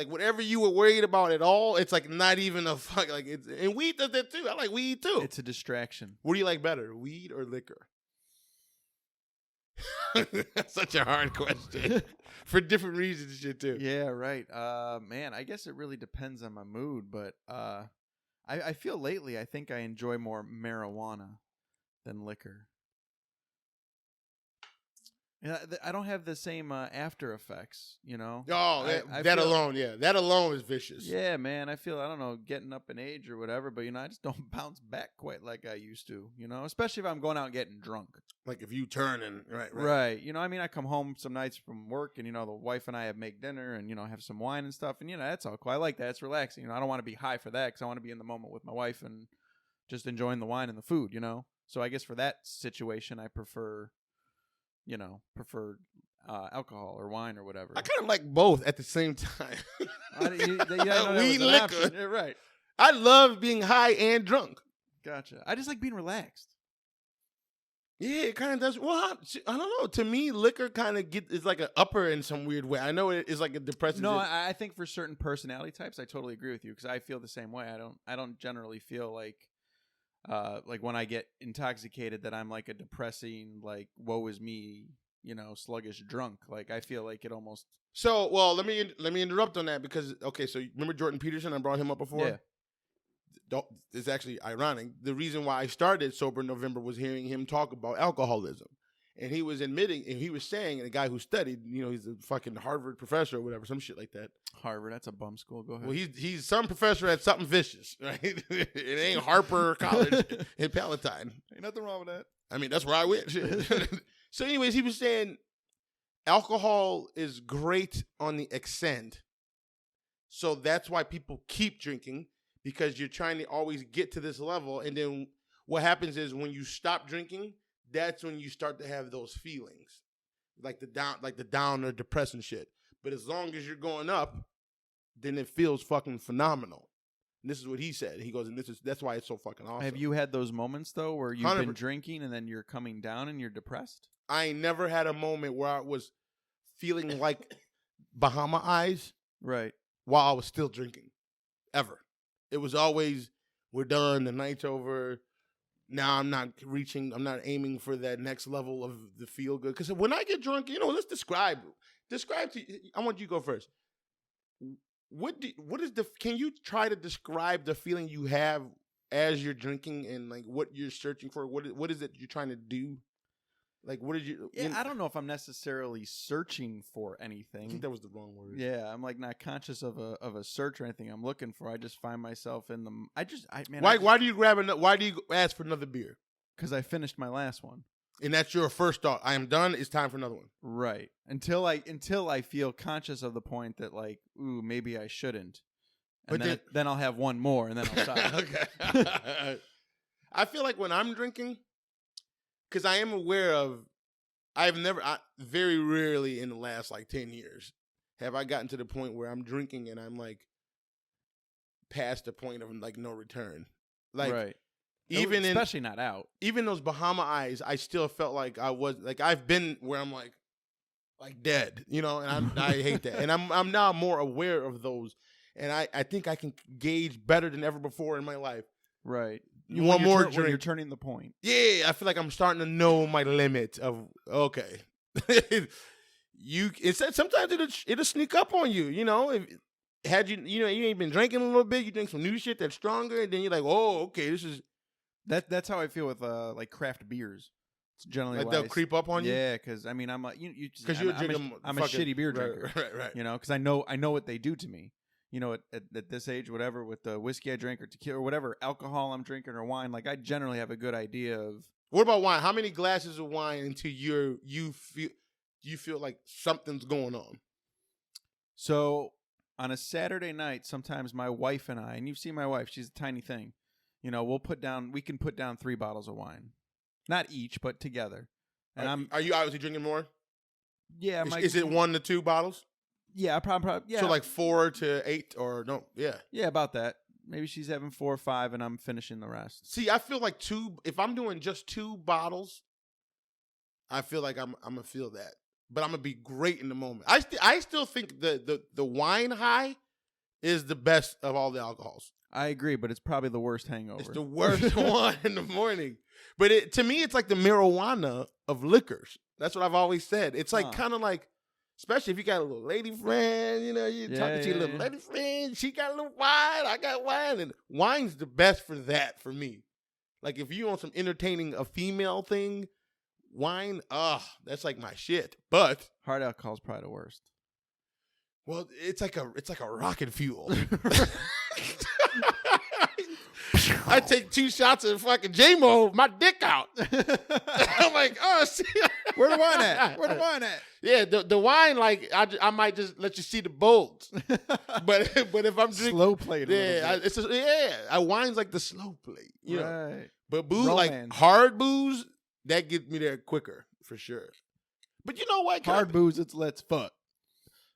whatever you were worried about at all, it's like not even a fuck. Like it's and weed does that too. I like weed too. It's a distraction. What do you like better, weed or liquor? That's such a hard question for different reasons, and shit too. Yeah, right. Man, I guess it really depends on my mood, but I feel lately I think I enjoy more marijuana than liquor. Yeah, I don't have the same after effects, you know. Oh, I that feel- alone, yeah, that alone is vicious. Yeah, man, I don't know, getting up in age or whatever, but I just don't bounce back quite like I used to, especially if I'm going out and getting drunk. Like if you turn and right. Right. I come home some nights from work and, the wife and I have make dinner and, have some wine and stuff. And, that's all cool. I like that. It's relaxing. I don't want to be high for that because I want to be in the moment with my wife and just enjoying the wine and the food, So I guess for that situation, I prefer alcohol or wine or whatever. I kind of like both at the same time. Weed, liquor. Yeah, right. I love being high and drunk. Gotcha. I just like being relaxed. Yeah, it kind of does. Well, I don't know. To me, liquor kind of is like an upper in some weird way. I know it is like a depressive. No, I think for certain personality types, I totally agree with you because I feel the same way. I don't generally feel like when I get intoxicated that I'm like a depressing, like woe is me, sluggish drunk. Like I feel like it almost. So, well, let me interrupt on that because okay, so remember Jordan Peterson? I brought him up before. Yeah. it's actually ironic. The reason why I started Sober November was hearing him talk about alcoholism. And he was admitting, and he was saying, and a guy who studied, he's a fucking Harvard professor or whatever, some shit like that. Harvard, that's a bum school. Go ahead. Well, he's some professor at something vicious, right? It ain't Harper College in Palatine. Ain't nothing wrong with that. I mean, that's where I went. So anyways, he was saying alcohol is great on the extent. So that's why people keep drinking, because you're trying to always get to this level. And then what happens is when you stop drinking, that's when you start to have those feelings, like the down or depressing shit. But as long as you're going up, then it feels fucking phenomenal. And this is what he said. He goes, and that's why it's so fucking awesome. Have you had those moments though where you've 100%. been drinking and then you're coming down and you're depressed? I ain't never had a moment where I was feeling like Bahama eyes Right. while I was still drinking, ever. It was always, we're done, the night's over. Now I'm not aiming for that next level of the feel good. Because when I get drunk, let's describe to I want you to go first. Can you try to describe the feeling you have as you're drinking and like what you're searching for? What is it you're trying to do? Like, what did you? Yeah, I don't know if I'm necessarily searching for anything. I think that was the wrong word. Yeah, I'm like not conscious of a search or anything I'm looking for. I just find myself in the. Why do you ask for another beer? Because I finished my last one. And that's your first thought. I am done. It's time for another one. Right. Until I feel conscious of the point that like, ooh, maybe I shouldn't. And then I'll have one more and then I'll stop. Okay. I feel like when I'm drinking, because I am aware of, very rarely in the last like 10 years have I gotten to the point where I'm drinking and I'm like past the point of like no return. Like, right. Especially not out. Even those Bahama eyes, I still felt like I was like, I've been where I'm like dead, and I hate that. And I'm now more aware of those. And I think I can gauge better than ever before in my life. Right. You want more drink. When you're turning the point. Yeah, I feel like I'm starting to know my limit of, okay. Sometimes it'll sneak up on you, If you ain't been drinking a little bit, you drink some new shit that's stronger, and then you're like, oh, okay, this is. That's how I feel with like craft beers. It's generally like they'll creep up on you. Yeah, because I mean I'm a shitty beer drinker. Right. Because I know what they do to me. At this age, whatever, with the whiskey I drink or tequila or whatever alcohol I'm drinking or wine, like I generally have a good idea of. What about wine? How many glasses of wine until you feel like something's going on? So on a Saturday night, sometimes my wife and I, and you've seen my wife, she's a tiny thing. We can put down 3 bottles of wine, not each, but together. And are you obviously drinking more? Yeah. Is it 1 to 2 bottles? Yeah, probably. Yeah. So like 4 to 8 or no? Yeah. Yeah, about that. Maybe she's having 4 or 5 and I'm finishing the rest. See, I feel like if I'm doing just 2 bottles, I feel like I'm going to feel that. But I'm going to be great in the moment. I still think the wine high is the best of all the alcohols. I agree, but it's probably the worst hangover. It's the worst one in the morning. But to me, it's like the marijuana of liquors. That's what I've always said. It's like kind of like, especially if you got a little lady friend, you're talking to your little lady friend. She got a little wine, I got wine. And wine's the best for that for me. Like if you want some entertaining a female thing, wine, that's like my shit. But hard alcohol is probably the worst. Well, it's like a rocket fuel. I take 2 shots of fucking J-Mo, my dick out. I'm like, oh, shit. Where the wine at? Yeah, the wine, like I might just let you see the bolts. but if I'm drinking slow plate, wine's like the slow plate, right? But booze, like hard booze, that gets me there quicker for sure. But you know what? Hard booze, it's let's fuck.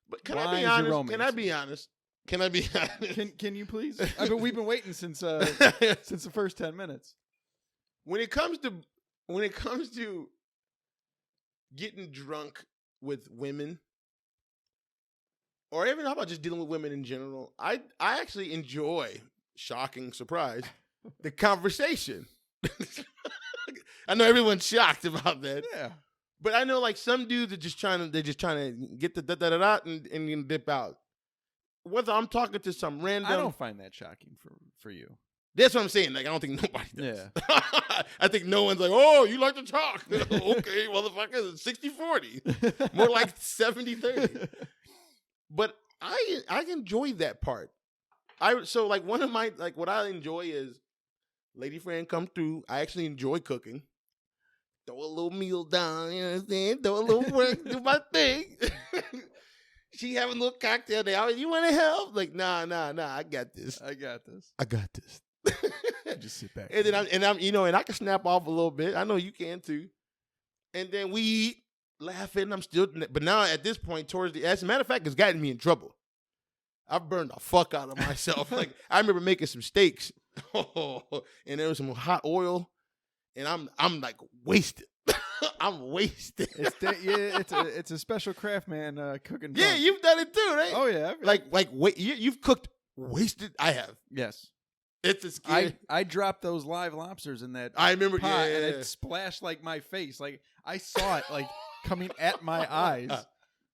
But can I be honest? Can I be honest? Can you please? I mean, we've been waiting since the first 10 minutes. When it comes to getting drunk with women, or even how about just dealing with women in general, I actually enjoy, shocking surprise, the conversation. I know everyone's shocked about that. Yeah. But I know like some dudes are just trying to get the da-da-da-da and dip out. Whether I'm talking to some random... I don't find that shocking for you. That's what I'm saying. Like, I don't think nobody does. Yeah. I think no one's like, oh, you like to talk. Okay, motherfucker, 60-40. More like 70-30. But I enjoy that part. So like one of my, like what I enjoy is lady friend come through. I actually enjoy cooking. Throw a little meal down, you know what I'm saying? Throw a little work, do my thing. She having a little cocktail day. You want to help? Like, nah, I got this. I got this. I got this. Just sit back. And then I'm, and I can snap off a little bit. I know you can too. And then we eat, laughing. I'm still, but now at this point, towards the, as a matter of fact, it's gotten me in trouble. I've burned the fuck out of myself. Like, I remember making some steaks, and there was some hot oil, and I'm like wasted. I'm wasted. It's a special craft, man. Cooking. Yeah, drunk. you've done it too, right? Oh yeah. Wait, you've cooked wasted. I have. Yes. It's a scary. I dropped those live lobsters in that. I remember. pot, Yeah. and it splashed like my face. Like I saw it like coming at my eyes.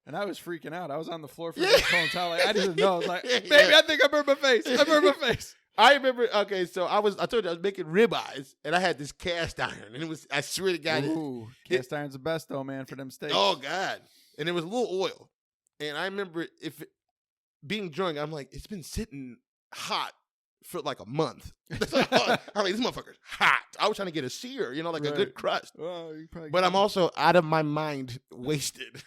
And I was freaking out. I was on the floor for the whole time. Like, I didn't know. I was like, baby, I think I burned my face. I burned my face. I remember, okay, so I told you I was making ribeyes, and I had this cast iron, and it was, I swear to God. Ooh, cast iron's the best, though, man, for them steaks. Oh, God. And it was a little oil. And I remember being drunk, I'm like, it's been sitting hot for like a month. I'm like, this motherfucker's hot. I was trying to get a sear, like a good crust. Well, But I'm also out of my mind wasted.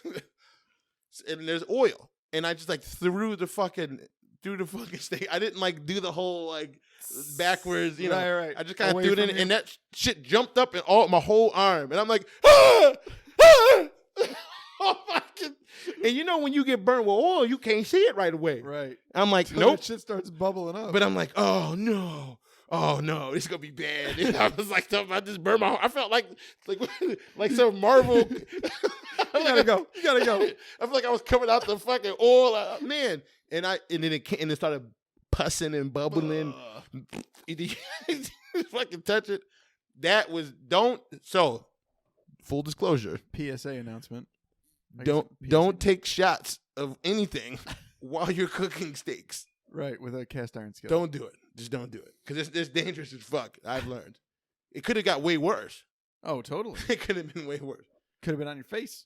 And there's oil. And I just like threw the fucking steak. I didn't like do the whole like backwards, Right. I just kind of Away threw it in, from and that shit jumped up in my whole arm. And I'm like, ah! Oh my God. And when you get burnt with oil, you can't see it right away. Right. I'm like, So nope. that shit starts bubbling up. But I'm like, oh no, it's gonna be bad. And I was like, I just burned my. I felt like some Marvel. You gotta go. I feel like I was coming out the fucking oil, man. And then it started pussing and bubbling. You fucking touch it. That was So, full disclosure. PSA announcement. Don't take shots of anything while you're cooking steaks. Right, with a cast iron skillet. Don't do it. Just don't do it. Because it's dangerous as fuck, I've learned. It could have got way worse. Oh, totally. It could have been way worse. Could have been on your face.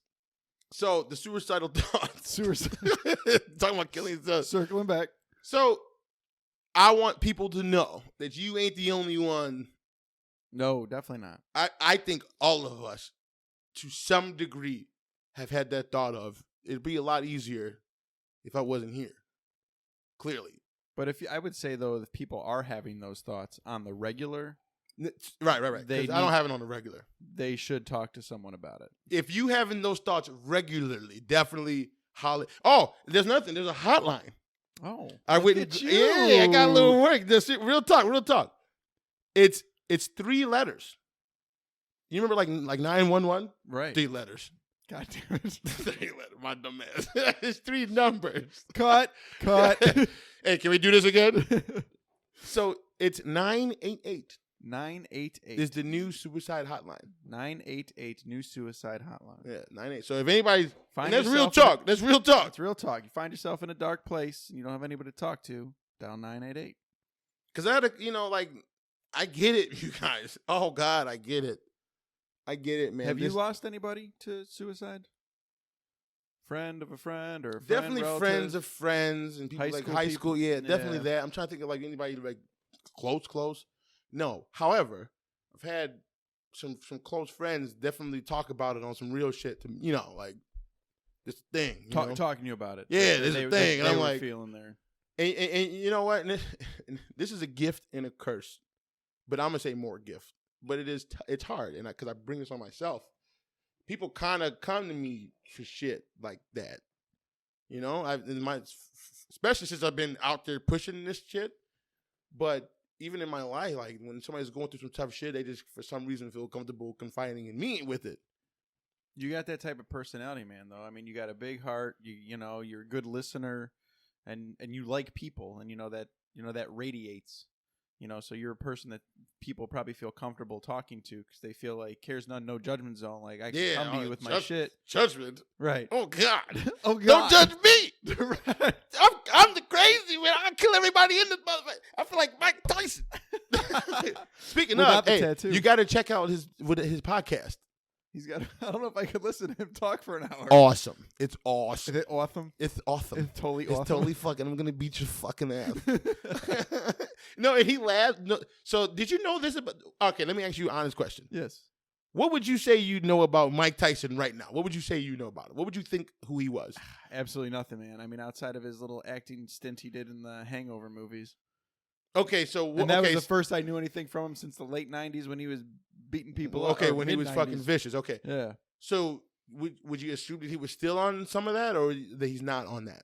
So, the suicidal thoughts. Talking about killing stuff. Circling back. So, I want people to know that you ain't the only one. No, definitely not. I think all of us, to some degree, have had that thought of, it'd be a lot easier if I wasn't here. Clearly. But I would say, though, if people are having those thoughts on the regular. Right. I don't have it on the regular. They should talk to someone about it. If you having those thoughts regularly, definitely holler. Oh, there's nothing. There's a hotline. Oh, I wouldn't. Yeah, I got a little work. Real talk. It's 3 letters. You remember like 911? Right. 3 letters. God damn it. 3 letters. My dumb ass. It's 3 numbers. Cut. Hey, can we do this again? So it's 988. 988 is the new suicide hotline. 988 new suicide hotline. Yeah, 98. So if anybody's, Find that's real yourself talk. That's real talk. It's real talk. You find yourself in a dark place and you don't have anybody to talk to, dial 988. Because I had I get it, you guys. Oh God, I get it. I get it, man. Have you lost anybody to suicide? Friend of a friend or a friend, definitely relative? Friends of friends and people high school. Yeah, definitely that. I'm trying to think of like anybody like close. No. However, I've had some close friends definitely talk about it on some real shit to like this thing. Talking to you about it. Yeah, there's a thing. And I'm like feeling there. And you know what? And this is a gift and a curse. But I'm gonna say more gift. But it's hard, and because I bring this on myself, people kind of come to me for shit like that. Especially since I've been out there pushing this shit. But even in my life, like when somebody's going through some tough shit, they just for some reason feel comfortable confiding in me with it. You got that type of personality, man. Though I mean, you got a big heart. You're a good listener, and you like people, and that radiates. So you're a person that people probably feel comfortable talking to because they feel like Caresnone, no judgment zone. Like I can come to you with my shit. Judgment, right? Oh God, Oh God, don't judge me. I'm the crazy man. I kill everybody in this motherfucker. I feel like Mike Tyson. Speaking Without of, the hey, tattoo. you got to check out his podcast. He's got. I don't know if I could listen to him talk for an hour. Awesome. It's awesome. Is it awesome? It's awesome. It's totally It's awesome. totally fucking. I'm gonna beat your fucking ass. No, and he laughed. No, so did you know this about? Okay, let me ask you an honest question. Yes. What would you say you know about Mike Tyson right now? What would you say you know about him? What would you think who he was? Absolutely nothing, man. I mean, outside of his little acting stint he did in the Hangover movies. Okay, so And that was the first I knew anything from him since the late 90s when he was beating people up. Okay, or when he was mid-90s. fucking vicious. Okay, Yeah. so would you assume that he was still on some of that, or that he's not on that?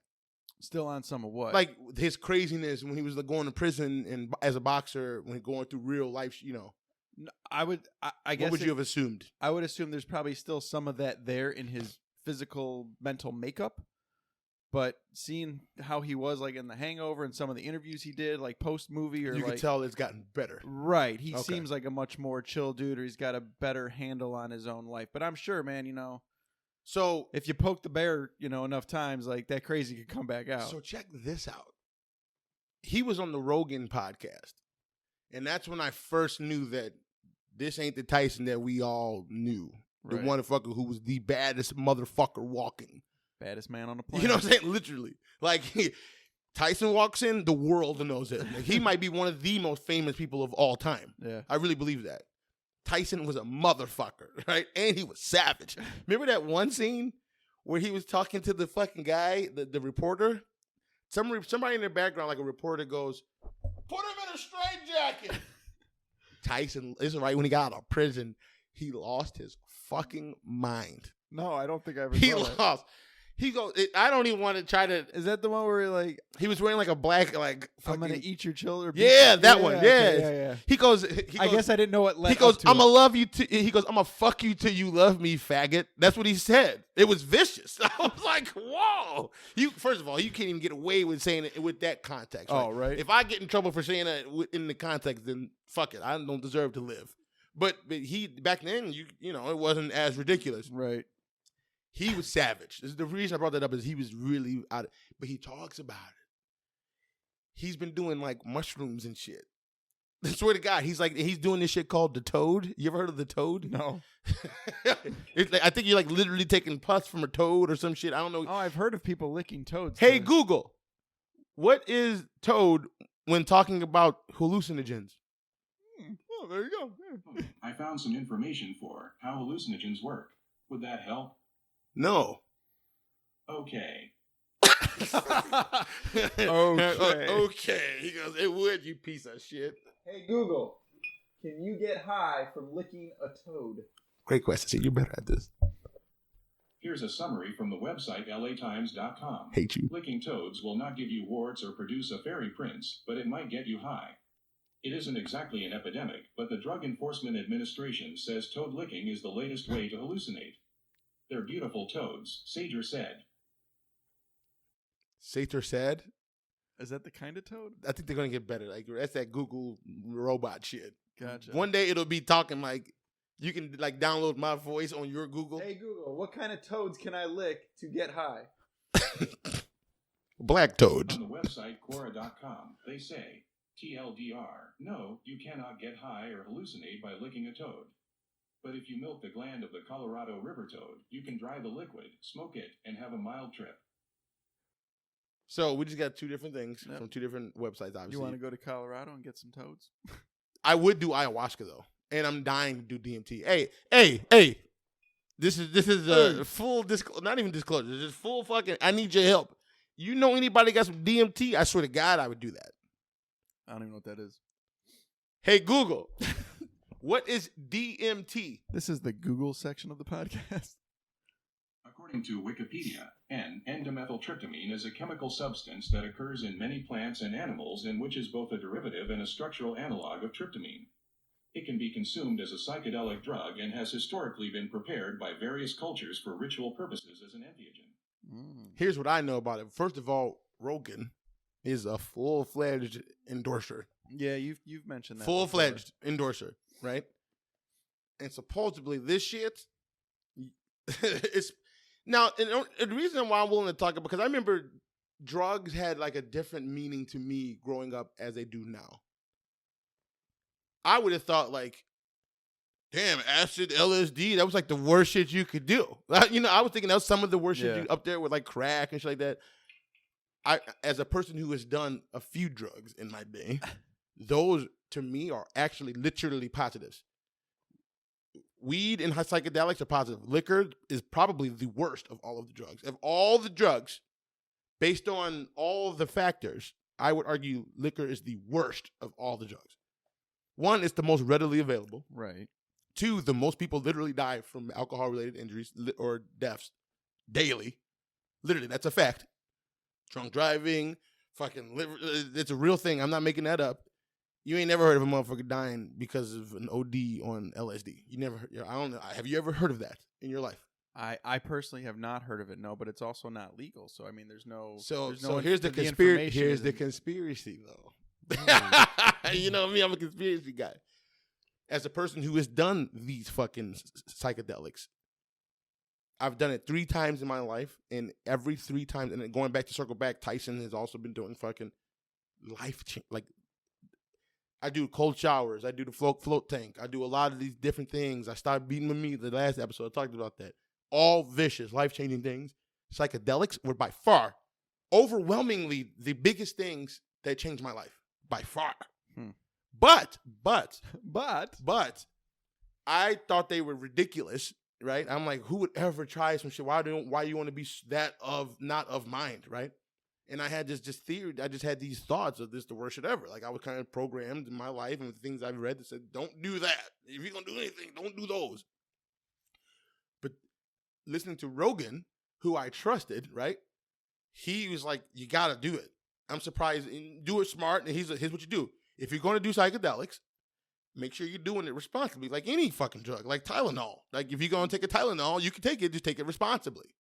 Still on some of what? Like his craziness when he was going to prison and as a boxer, when going through real life, No, I would. I guess. what would you have assumed? I would assume there's probably still some of that there in his physical, mental makeup. But seeing how he was like in The Hangover and some of the interviews he did, like post movie, or You like, could tell it's gotten better. right? He Okay. seems like a much more chill dude, or he's got a better handle on his own life. But I'm sure, man, So if you poke the bear, enough times, like that crazy could come back out. So check this out. He was on the Rogan podcast, and that's when I first knew that this ain't the Tyson that we all knew. The Right. motherfucker who was the baddest motherfucker walking. Baddest man on the planet. You know what I'm saying? Literally. Like, Tyson walks in, the world knows it. Like, he might be one of the most famous people of all time. Yeah. I really believe that. Tyson was a motherfucker, right? And he was savage. Remember that one scene where he was talking to the fucking guy, the reporter? Somebody in the background, like a reporter, goes, "Put him in a straitjacket." Tyson, this is right when he got out of prison, he lost his fucking mind. No, I don't think I ever He saw that. lost. He goes, I don't even want to try to. Is that the one where like He was wearing like a black, like, I'm gonna fucking. eat your children? Yeah, that one. okay, Yeah. yeah. He goes, I guess I didn't know what led he goes, up to I'm it. gonna love you. He goes, I'm gonna fuck you till you love me, faggot. That's what he said. It was vicious. I was like, whoa. First of all, you can't even get away with saying it with that context. Oh, right. If I get in trouble for saying that in the context, then fuck it. I don't deserve to live. But he back then, it wasn't as ridiculous. Right. He was savage. The reason I brought that up is he was really out. But he talks about it. He's been doing like mushrooms and shit. I swear to God, he's doing this shit called the toad. You ever heard of the toad? No. It's like, I think you're like literally taking pus from a toad or some shit. I don't know. Oh, I've heard of people licking toads. Hey, too. Google, what is toad when talking about hallucinogens? Oh, there you go. Yeah. I found some information for how hallucinogens work. Would that help? No. Okay. Okay. He goes, it would, you piece of shit. Hey Google, can you get high from licking a toad? Great question. See, you're better at this. Here's a summary from the website latimes.com. Hate you. Licking toads will not give you warts or produce a fairy prince, but it might get you high. It isn't exactly an epidemic, but the Drug Enforcement Administration says toad licking is the latest way to hallucinate. They're beautiful toads, Sager said. Sater said, Is that the kind of toad? I think they're going to get better. Like, that's that Google robot shit. Gotcha. One day it'll be talking like, you can like download my voice on your Google. Hey Google, what kind of toads can I lick to get high? Black toad. On the website Quora.com, they say, TLDR, no, you cannot get high or hallucinate by licking a toad. But if you milk the gland of the Colorado river toad, you can dry the liquid, smoke it, and have a mild trip. So we just got two different things Yep. from two different websites, obviously. You want to go to Colorado and get some toads? I would do ayahuasca though, and I'm dying to do DMT. Hey! This is a full not even disclosure. This is full fucking. I need your help. You know anybody got some DMT? I swear to God, I would do that. I don't even know what that is. Hey Google, what is DMT? This is the Google section of the podcast. According to Wikipedia, N-dimethyltryptamine is a chemical substance that occurs in many plants and animals and which is both a derivative and a structural analog of tryptamine. It can be consumed as a psychedelic drug and has historically been prepared by various cultures for ritual purposes as an entheogen. Here's what I know about it. First of all, Rogan is a full-fledged endorser. Yeah, you've mentioned that. Full-fledged endorser, right? And supposedly this shit, it's now. And the reason why I'm willing to talk about, because I remember drugs had like a different meaning to me growing up as they do now. I would have thought like, damn, acid, LSD, that was like the worst shit you could do. You know, I was thinking that was some of the worst shit up there with like crack and shit like that. I, as a person who has done a few drugs in my day, those to me are actually literally positives. Weed and psychedelics are positive. Liquor is probably the worst of all of the drugs. Of all the drugs, based on all of the factors, I would argue liquor is the worst of all the drugs. One, it's the most readily available. Right. Two, the most people literally die from alcohol-related injuries or deaths daily. Literally, that's a fact. Drunk driving, fucking liver, it's a real thing. I'm not making that up. You ain't never heard of a motherfucker dying because of an OD on LSD. You never heard, I don't know. Have you ever heard of that in your life? I personally have not heard of it, no, but it's also not legal. So I mean, there's no. So no here's the conspiracy. Here's the conspiracy, though. You know me, I'm a conspiracy guy. As a person who has done these fucking psychedelics, I've done it 3 times in my life, and every 3 times, and then going back to circle back, Tyson has also been doing fucking life change. Like, I do cold showers, I do the float tank, I do a lot of these different things. I started beating with me the last episode. I talked about that. All vicious, life-changing things. Psychedelics were by far, overwhelmingly, the biggest things that changed my life. By far. But, I thought they were ridiculous, right? I'm like, who would ever try some shit? Why you want to be that not of mind, right? And I had this just theory. I just had these thoughts of this the worst shit ever. Like I was kind of programmed in my life and the things I've read that said, don't do that. If you're going to do anything, don't do those. But listening to Rogan, who I trusted, right? He was like, you got to do it. I'm surprised. Do it smart. And here's what you do. If you're going to do psychedelics, make sure you're doing it responsibly, like any fucking drug, like Tylenol. Like if you're going to take a Tylenol, you can take it, just take it responsibly.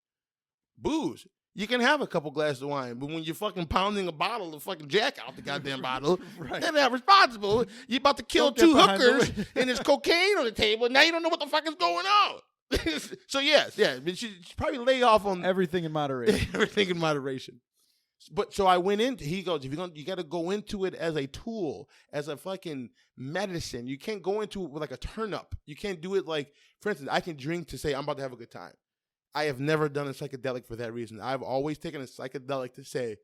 Booze. You can have a couple glasses of wine, but when you're fucking pounding a bottle of fucking Jack out the goddamn bottle, right. That's not responsible. You're about to kill 2 hookers and there's cocaine on the table. And now you don't know what the fuck is going on. So yes, but you should probably lay off on everything in moderation. Everything in moderation. But so I went into, he goes, you got to go into it as a tool, as a fucking medicine. You can't go into it with like a turn up. You can't do it like, for instance, I can drink to say I'm about to have a good time. I have never done a psychedelic for that reason. I've always taken a psychedelic to say,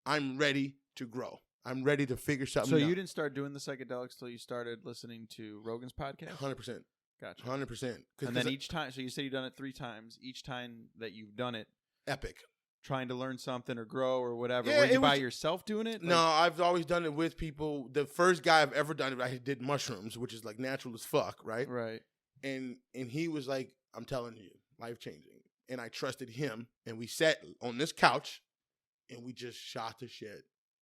I'm ready to grow. I'm ready to figure something out. So you didn't start doing the psychedelics till you started listening to Rogan's podcast? 100%. Gotcha. 100%. And then each time, so you said you've done it 3 times. Each time that you've done it. Epic. Trying to learn something or grow or whatever. Yeah, Were you by yourself doing it? No, I've always done it with people. The first guy I've ever done it, I did mushrooms, which is like natural as fuck, right? Right. And he was like, I'm telling you, life-changing. And I trusted him, and we sat on this couch, and we just shot the shit.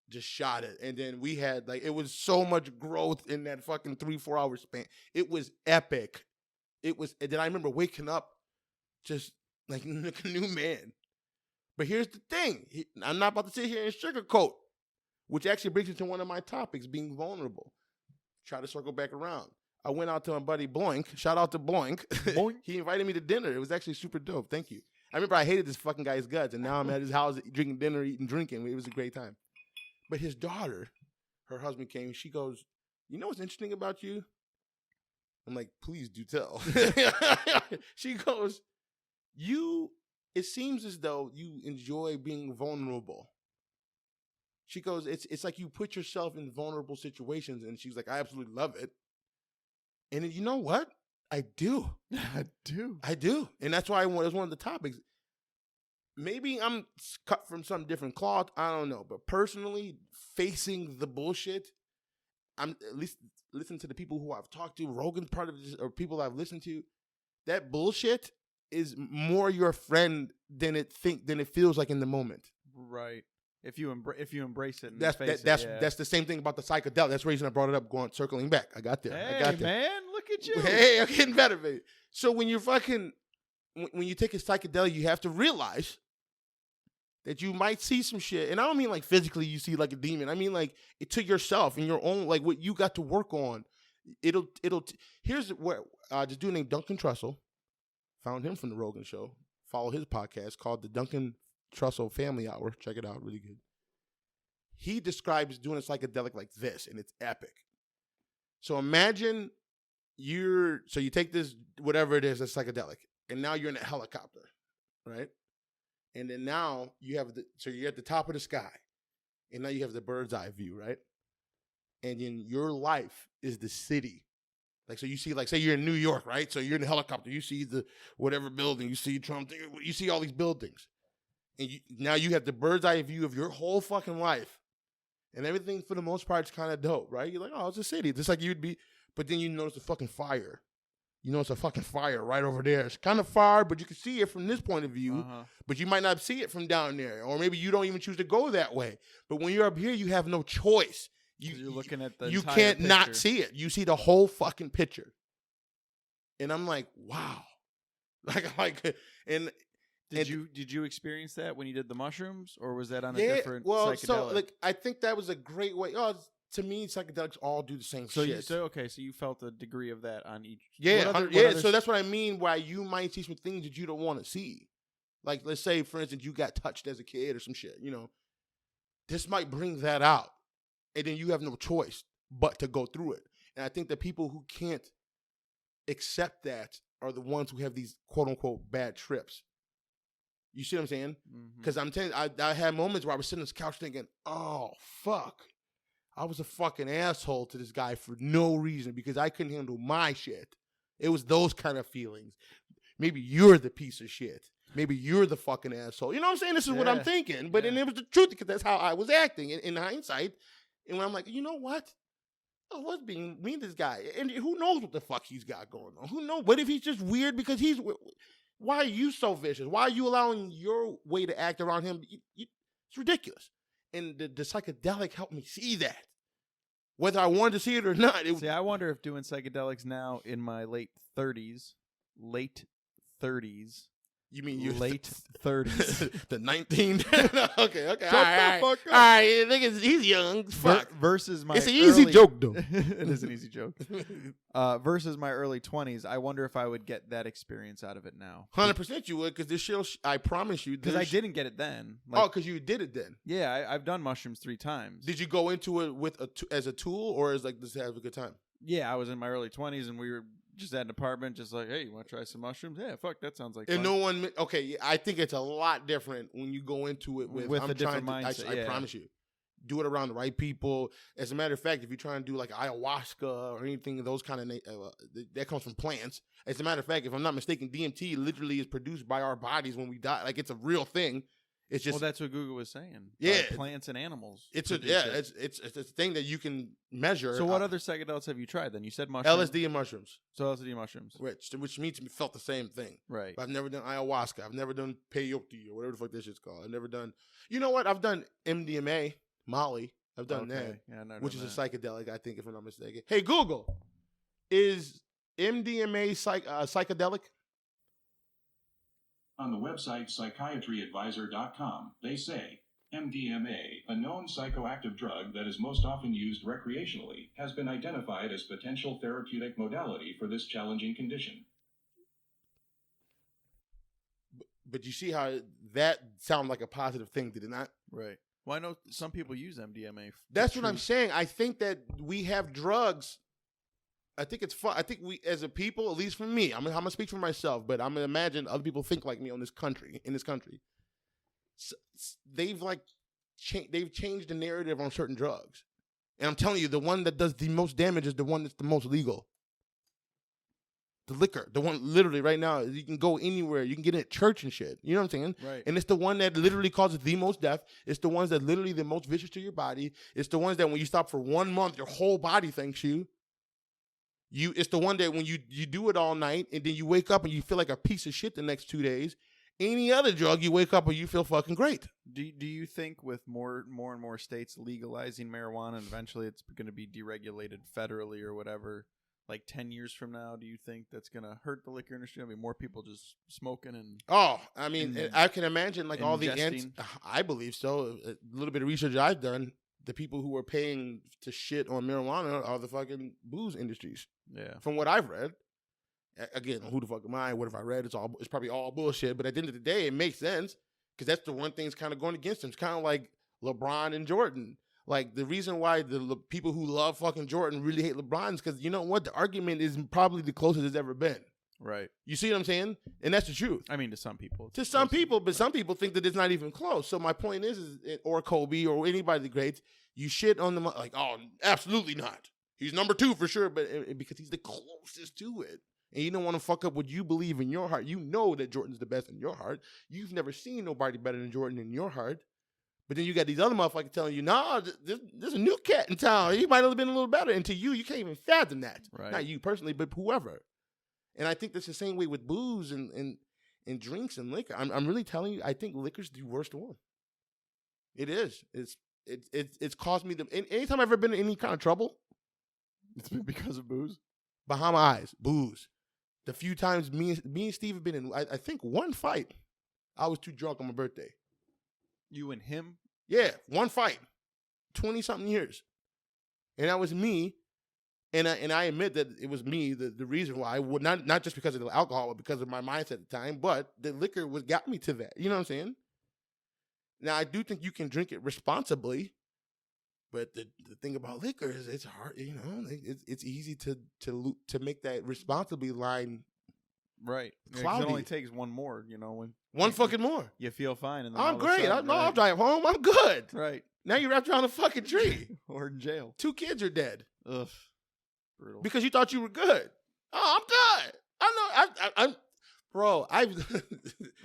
Just shot it. And then we had, like, it was so much growth in that fucking 3-4 hour span. It was epic. And then I remember waking up just like a new man. But here's the thing. I'm not about to sit here and sugarcoat, which actually brings me to one of my topics, being vulnerable. Try to circle back around. I went out to my buddy Boink. Shout out to Boink. Boink. He invited me to dinner. It was actually super dope. Thank you. I remember I hated this fucking guy's guts, and now I'm at his house drinking dinner, eating, drinking. It was a great time. But his daughter, her husband came, she goes, you know what's interesting about you? I'm like, please do tell. She goes, it seems as though you enjoy being vulnerable. She goes, it's like you put yourself in vulnerable situations. And she's like, I absolutely love it. And you know what? I do. I do. And that's why it was one of the topics. Maybe I'm cut from some different cloth. I don't know. But personally, facing the bullshit, I'm at least listening to the people who I've talked to, Rogan part of this, or people I've listened to, that bullshit is more your friend than it feels like in the moment. Right. If you embrace it, and that's the same thing about the psychedelic. That's the reason I brought it up. Circling back, I got there. Hey man, look at you. Hey, I'm getting better, baby. So when you take a psychedelic, you have to realize that you might see some shit, and I don't mean like physically you see like a demon. I mean like to yourself and your own, like what you got to work on. Here's where this dude named Duncan Trussell, found him from the Rogan Show. Follow his podcast called the Duncan Trussell Family Hour. Check it out, really good. He describes doing a psychedelic like this, and it's epic. So imagine you take this, whatever it is, a psychedelic, and now you're in a helicopter, right? And then now you're at the top of the sky, and now you have the bird's eye view, right? And then your life is the city. So you see, say you're in New York, right? So you're in a helicopter, you see the whatever building, you see Trump, you see all these buildings. And now you have the bird's eye view of your whole fucking life. And everything, for the most part, is kind of dope, right? You're like, oh, it's a city. Just like you'd be, but then you notice the fucking fire. You notice a fucking fire right over there. It's kind of far, but you can see it from this point of view. But you might not see it from down there. Or maybe you don't even choose to go that way. But when you're up here, you have no choice. You're looking at the you entire can't picture. not see it. You see the whole fucking picture. And I'm like, wow. Did you experience that when you did the mushrooms, or was that on a different psychedelic? So I think that was a great way. To me, psychedelics all do the same shit. So you felt a degree of that on each. Yeah, so that's what I mean. Why you might see some things that you don't want to see. Like, let's say, for instance, you got touched as a kid or some shit. This might bring that out, and then you have no choice but to go through it. And I think that people who can't accept that are the ones who have these quote unquote bad trips. You see what I'm saying? Because I'm telling you, I had moments where I was sitting on this couch thinking, oh, fuck. I was a fucking asshole to this guy for no reason because I couldn't handle my shit. It was those kind of feelings. Maybe you're the piece of shit. Maybe you're the fucking asshole. You know what I'm saying? This is what I'm thinking. But and it was the truth because that's how I was acting in hindsight. And when I'm like, you know what? I was being mean to this guy. And who knows what the fuck he's got going on? Who knows? What if he's just weird because he's... Why are you so vicious? Why are you allowing your way to act around him? It's ridiculous. And the psychedelic helped me see that. Whether I wanted to see it or not. I wonder if doing psychedelics now in my late 30s. You mean you're late 30s? The 19? Okay. Shut the fuck up. All right, he's young. Fuck. Versus my It's an easy joke, though. It is an easy joke. Versus my early 20s, I wonder if I would get that experience out of it now. 100% you would, because this shit, I promise you. Because I didn't get it then. Because you did it then. Yeah, I've done mushrooms 3 times. Did you go into it as a tool, or as just have a good time? Yeah, I was in my early 20s, and we were just at an apartment, just like, hey, you want to try some mushrooms? Yeah, fuck, that sounds like and fun. No one, okay, I think it's a lot different when you go into it with a different mindset. I promise you. Do it around the right people. As a matter of fact, if you're trying to do like ayahuasca or anything of those kind of, that comes from plants. As a matter of fact, if I'm not mistaken, DMT literally is produced by our bodies when we die. Like, it's a real thing. It's just, that's what Google was saying. Yeah, plants and animals. It's a thing that you can measure. So what other psychedelics have you tried then? You said mushrooms. LSD and mushrooms. So LSD and mushrooms, which means felt the same thing. Right. But I've never done ayahuasca. I've never done peyote or whatever the fuck this shit's called. I've never done. You know what? I've done MDMA, Molly. I've done that, which is a psychedelic, I think, if I'm not mistaken. Hey Google, is MDMA psychedelic? On the website psychiatryadvisor.com, they say, MDMA, a known psychoactive drug that is most often used recreationally, has been identified as potential therapeutic modality for this challenging condition. But you see how that sounds like a positive thing, did it not? Right. Well, I know some people use MDMA. That's what I'm saying. I think that we have drugs. I think it's fun. I think we, as a people, at least for me, I'm gonna speak for myself, but I'm gonna imagine other people think like me in this country. So they've changed the narrative on certain drugs, and I'm telling you, the one that does the most damage is the one that's the most legal. The liquor, the one literally right now, you can go anywhere. You can get it at church and shit. You know what I'm saying? Right. And it's the one that literally causes the most death. It's the ones that literally the most vicious to your body. It's the ones that when you stop for 1 month, your whole body thanks you. It's the one that when you do it all night and then you wake up and you feel like a piece of shit the next 2 days. Any other drug, you wake up and you feel fucking great. Do you think with more and more states legalizing marijuana and eventually it's going to be deregulated federally or whatever, like 10 years from now, do you think that's going to hurt the liquor industry? I mean, more people just smoking and... Oh, I mean, I can imagine like all the... ingesting. I believe so. A little bit of research I've done, the people who are paying to shit on marijuana are the fucking booze industries. Yeah. From what I've read. Again, who the fuck am I? What have I read? It's probably all bullshit. But at the end of the day, it makes sense because that's the one thing that's kind of going against him. It's kind of like LeBron and Jordan. Like, the reason why the people who love fucking Jordan really hate LeBron is because, you know what? The argument is probably the closest it's ever been. Right. You see what I'm saying? And that's the truth. I mean, to some people. To some people, but some people think that it's not even close. So my point is or Kobe or anybody that greats, you shit on them like, oh, absolutely not. He's number 2 for sure, but because he's the closest to it. And you don't want to fuck up what you believe in your heart. You know that Jordan's the best in your heart. You've never seen nobody better than Jordan in your heart. But then you got these other motherfuckers telling you, nah, there's a new cat in town. He might have been a little better. And to you can't even fathom that. Right. Not you personally, but whoever. And I think that's the same way with booze and drinks and liquor. I'm really telling you, I think liquor's the worst one. It is. It's caused me anytime I've ever been in any kind of trouble. It's been because of booze? Behind my eyes, booze. The few times me and Steve have been in, I think one fight, I was too drunk on my birthday. You and him? Yeah, one fight. 20-something years. And that was me. And I admit that it was me, the reason why. Not just because of the alcohol, but because of my mindset at the time. But the liquor got me to that. You know what I'm saying? Now, I do think you can drink it responsibly. But the thing about liquor is it's hard, you know, it's easy to make that responsibly line right. cloudy. It only takes one more, you know, when one fucking more. you feel fine. And then I'm all of a great. sudden, I'll drive home. I'm good. Right. Now you're wrapped around a fucking tree. Or in jail. 2 kids are dead. Ugh. Brutal. Because you thought you were good. Oh, I'm good. I know. I'm bro.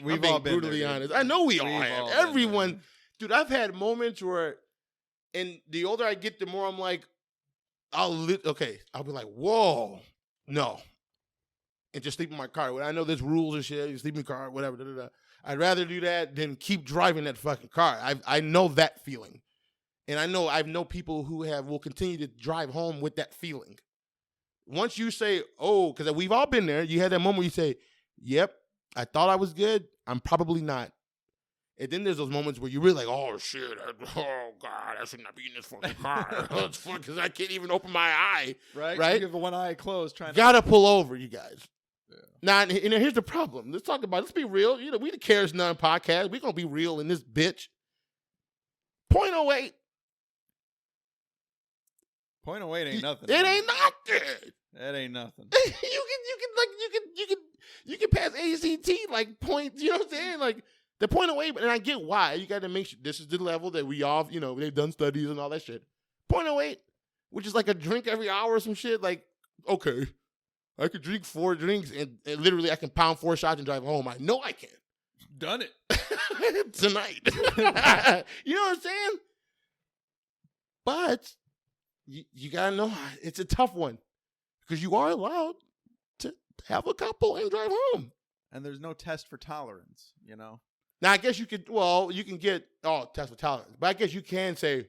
We've I'm being all been brutally there, honest. I know we all We've have. all been Everyone, there. dude. I've had moments where, and the older I get, the more I'm like, I'll be like, whoa, no, and just sleep in my car. I know there's rules and shit. You sleep in your car, whatever. Da, da, da. I'd rather do that than keep driving that fucking car. I know that feeling, and I know people who will continue to drive home with that feeling. Once you say, oh, because we've all been there, you had that moment where you say, yep, I thought I was good. I'm probably not. And then there's those moments where you're really like, oh, shit. Oh, God, I should not be in this fucking car. It's fun because I can't even open my eye. Right? You have one eye closed trying Gotta pull over, you guys. Yeah. Now, and here's the problem. Let's be real. You know, we the Caresnone podcast. We're going to be real in this bitch. 0.08. 0.08 ain't nothing. It ain't nothing. That ain't nothing. you can pass ACT like points, you know what I'm saying? Like the 0.08, and I get why. You got to make sure this is the level that we all, you know, they've done studies and all that shit. 0.08, which is like a drink every hour or some shit. Like, okay, I could drink 4 drinks and literally I can pound 4 shots and drive home. I know I can. Done it. Tonight. You know what I'm saying? But you got to know it's a tough one because you are allowed to have a couple and drive home. And there's no test for tolerance, you know? Now, I guess you can get, test for tolerance. But I guess you can say,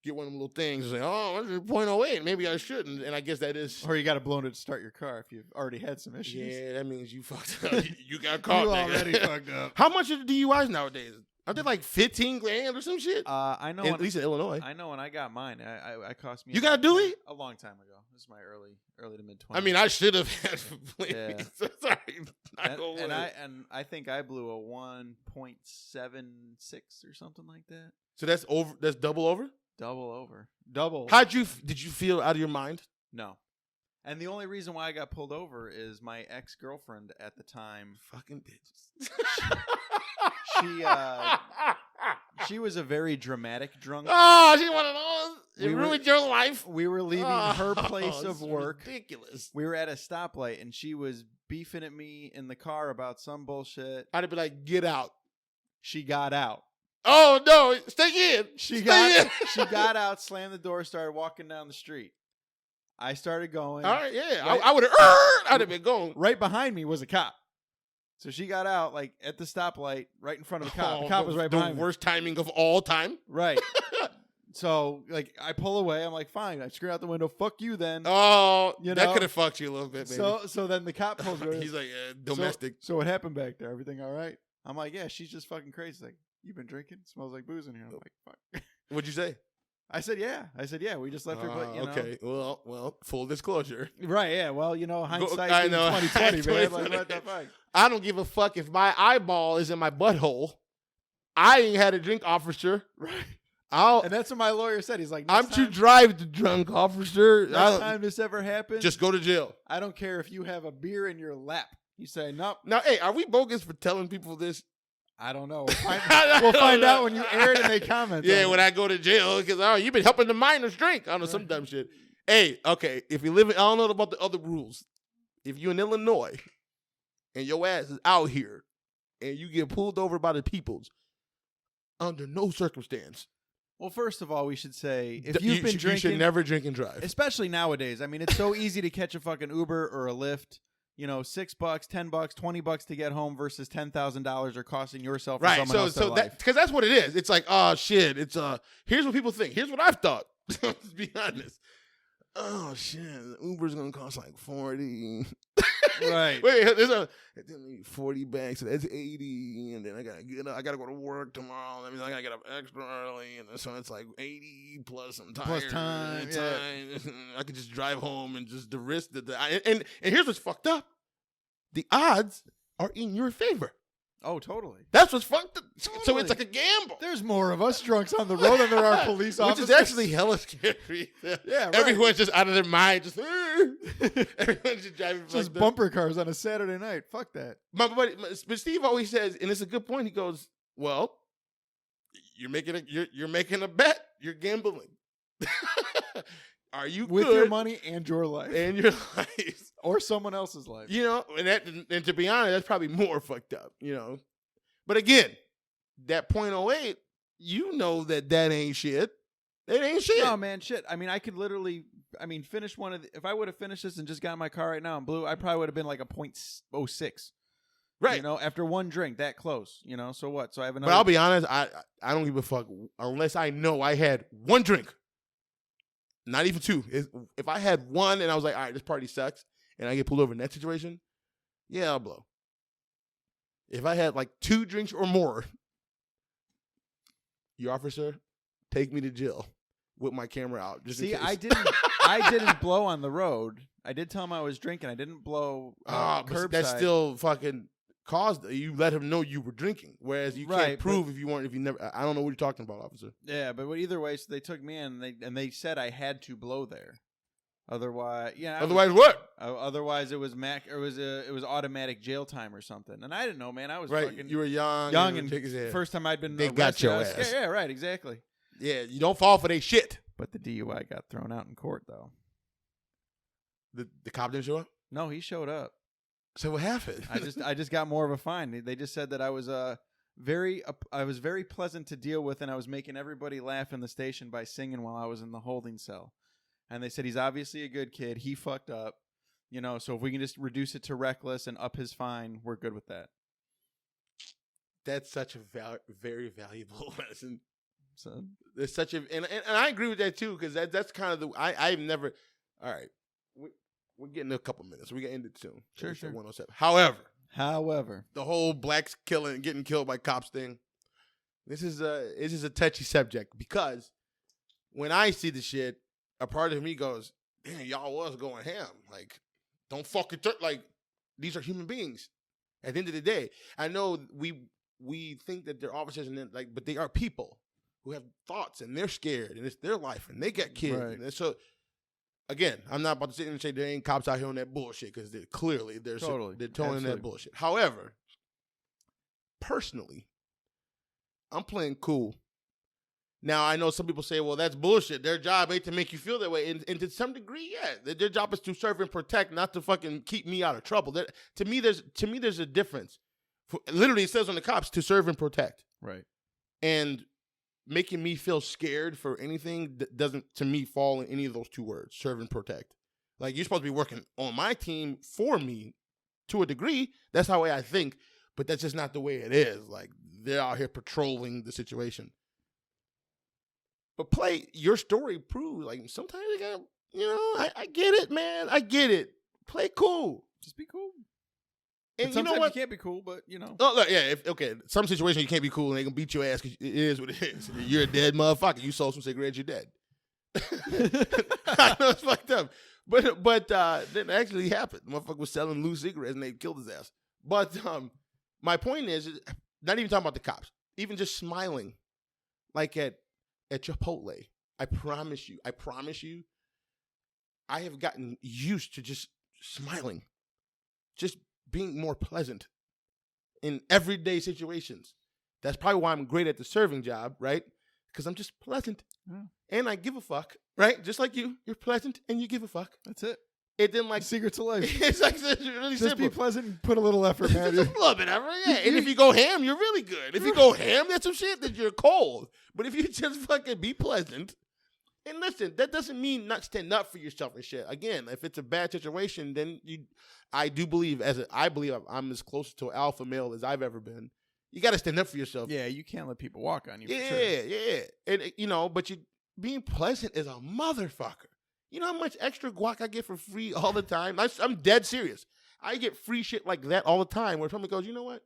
get one of them little things and say, oh, it's 0.08. Maybe I shouldn't. And I guess that is. Or you got to blow it to start your car if you've already had some issues. Yeah, that means you fucked up. You got caught. You nigga. already fucked up. How much are the DUIs nowadays? Are they like 15 grand or some shit? I know. At least in Illinois. I know when I got mine, I cost me. You got a Dewey? A long time ago. This is my early to mid 20s. I mean, I should have had. Yeah. Sorry. And I think I blew a 1.76 or something like that. So that's over. That's double over. Double over. Double. Did you feel out of your mind? No. And the only reason why I got pulled over is my ex-girlfriend at the time. Fucking bitches. She was a very dramatic drunk. Oh, she one of those. It ruined your life. We were leaving her place of work. Ridiculous. We were at a stoplight, and she was beefing at me in the car about some bullshit. I'd be like, get out. She got out. Oh, no. Stay in. She Stay got out, slammed the door, started walking down the street. I started going. All right, yeah. Right, I would have, I'd have been going. Right behind me was a cop. So she got out, like, at the stoplight, right in front of the cop. The cop was right behind me. The worst timing of all time. Right. So, like, I pull away. I'm like, fine. I scream out the window. Fuck you, then. Oh, you that know? could have fucked you a little bit, baby. So then the cop pulls me. He's like, domestic. So what happened back there? Everything all right? I'm like, yeah, she's just fucking crazy. Like, you been drinking? Smells like booze in here. I'm like, fuck. What'd you say? I said, yeah. We just left her. But, you know. Okay. Well, full disclosure. Right, yeah. Well, you know, hindsight I being know. 2020, man. Like, what the fuck? I don't give a fuck if my eyeball is in my butthole. I ain't had a drink, officer. Right. I'll. And that's what my lawyer said. He's like, I'm next to time, drive the drunk, officer. next time this ever happens, Just go to jail. I don't care if you have a beer in your lap. You say, nope. Now, hey, are we bogus for telling people this? I don't know. We'll find out when you air it and they comment. Yeah, on when it. I go to jail, because you've been helping the minors drink. I don't know, some dumb shit. Hey, okay, if you live in, I don't know about the other rules. If you're in Illinois and your ass is out here and you get pulled over by the peoples, under no circumstance. Well, first of all, we should say, if you've been drinking. You should never drink and drive. Especially nowadays. I mean, it's so easy to catch a fucking Uber or a Lyft. $6, $10, $20 to get home versus $10,000 or costing yourself or someone else their life. Because that's what it is. It's like, oh shit. It's here's what people think. Here's what I've thought. Let's be honest. Oh shit, Uber's gonna cost like 40. Right. Wait, there's 40 bags, so that's 80, and then I gotta go to work tomorrow. That means I gotta get up extra early, and so it's like 80 plus some Plus time. Yeah. I could just drive home and just the risk and here's what's fucked up. The odds are in your favor. Oh, totally. That's what's fucked up. So Totally. it's like a gamble. There's more of us drunks on the road than there are police Which officers. is actually hella scary. Yeah, right. Everyone's just out of their mind. Just everyone's just driving. Just bumper cars on a Saturday night. Fuck that. But Steve always says, and it's a good point. He goes, "Well, you're making a bet. You're gambling. Are you With good your money and your life. and your life? Or someone else's life. And to be honest, that's probably more fucked up. But again, that .08, that ain't shit. It ain't shit. No, man, shit. I mean, I could literally, finish one of if I would have finished this and just got in my car right now and blew, I probably would have been like a .06. Right. After one drink, that close. So what? So I have another. But I'll be honest, I don't give a fuck unless I know I had one drink. Not even two. If I had one and I was like, all right, this party sucks, and I get pulled over in that situation, yeah, I'll blow. If I had like 2 drinks or more, you officer, take me to jail with my camera out. Just See, in case. I didn't blow on the road. I did tell him I was drinking. I didn't blow curbside. That's still fucking caused. You let him know you were drinking, whereas you can't Right, prove if you never. I don't know what you're talking about, officer. Yeah, but either way, so they took me in and they said I had to blow there. Otherwise, Otherwise, what? Otherwise, it was it was automatic jail time or something, and I didn't know, man. I was Right, fucking you were young and take his head. first time I'd been They arrested, got your I was ass. scared. Yeah, right, exactly. Yeah, you don't fall for their shit. But the DUI got thrown out in court, though. The cop didn't show up. No, he showed up. So what happened? I just got more of a fine. They just said that I was very pleasant to deal with, and I was making everybody laugh in the station by singing while I was in the holding cell. And they said he's obviously a good kid. He fucked up, So if we can just reduce it to reckless and up his fine, we're good with that. That's such a very valuable lesson. So There's such a and I agree with that too, because that's kind of the I've never. All right, we're getting a couple minutes. We get ended soon. Sure. 107. However, the whole blacks getting killed by cops thing. This is a touchy subject, because when I see the shit, a part of me goes, "Damn, y'all was going ham. Like, don't fucking like these are human beings. At the end of the day, I know we think that they're officers and but they are people who have thoughts and they're scared and it's their life and they got kids. Right. And so, again, I'm not about to sit here and say there ain't cops out here on that bullshit, because they're totally towing that bullshit. However, personally, I'm playing cool. Now, I know some people say, well, that's bullshit. Their job ain't to make you feel that way. And to some degree, yeah. Their job is to serve and protect, not to fucking keep me out of trouble. To me, there's a difference. Literally, it says on the cops, to serve and protect. right. And making me feel scared for anything that doesn't, to me, fall in any of those two words, serve and protect. Like, you're supposed to be working on my team for me to a degree. That's how I think. But that's just not the way it is. Like, they're out here patrolling the situation. But your story proves, like, sometimes you gotta, I get it, man. I get it. Play cool. Just be cool. And sometimes you know what? you can't be cool, but Oh, look, yeah. Some situation you can't be cool and they gonna beat your ass because it is what it is. You're a dead motherfucker. You sold some cigarettes, you're dead. I know it's fucked up, but that actually happened. The motherfucker was selling loose cigarettes and they killed his ass. But my point is not even talking about the cops. even just smiling, like at Chipotle. I promise you, I have gotten used to just smiling, just being more pleasant in everyday situations. That's probably why I'm great at the serving job, right? Because I'm just pleasant. And I give a fuck, right? Just like you. You're pleasant and you give a fuck. That's it. It didn't like... Secret to life. It's like it's really Just simple. be pleasant and put a little effort, man. Just a little bit of effort, yeah. And if you go ham, you're really good. If you go ham, that's some shit that you're cold. But if you just fucking be pleasant... And listen, that doesn't mean not stand up for yourself and shit. Again, if it's a bad situation, then I do believe I'm as close to an alpha male as I've ever been. You got to stand up for yourself. Yeah, you can't let people walk on you. Yeah, for sure. yeah. And but being pleasant is a motherfucker. You know how much extra guac I get for free all the time? I'm dead serious. I get free shit like that all the time where somebody goes, you know what?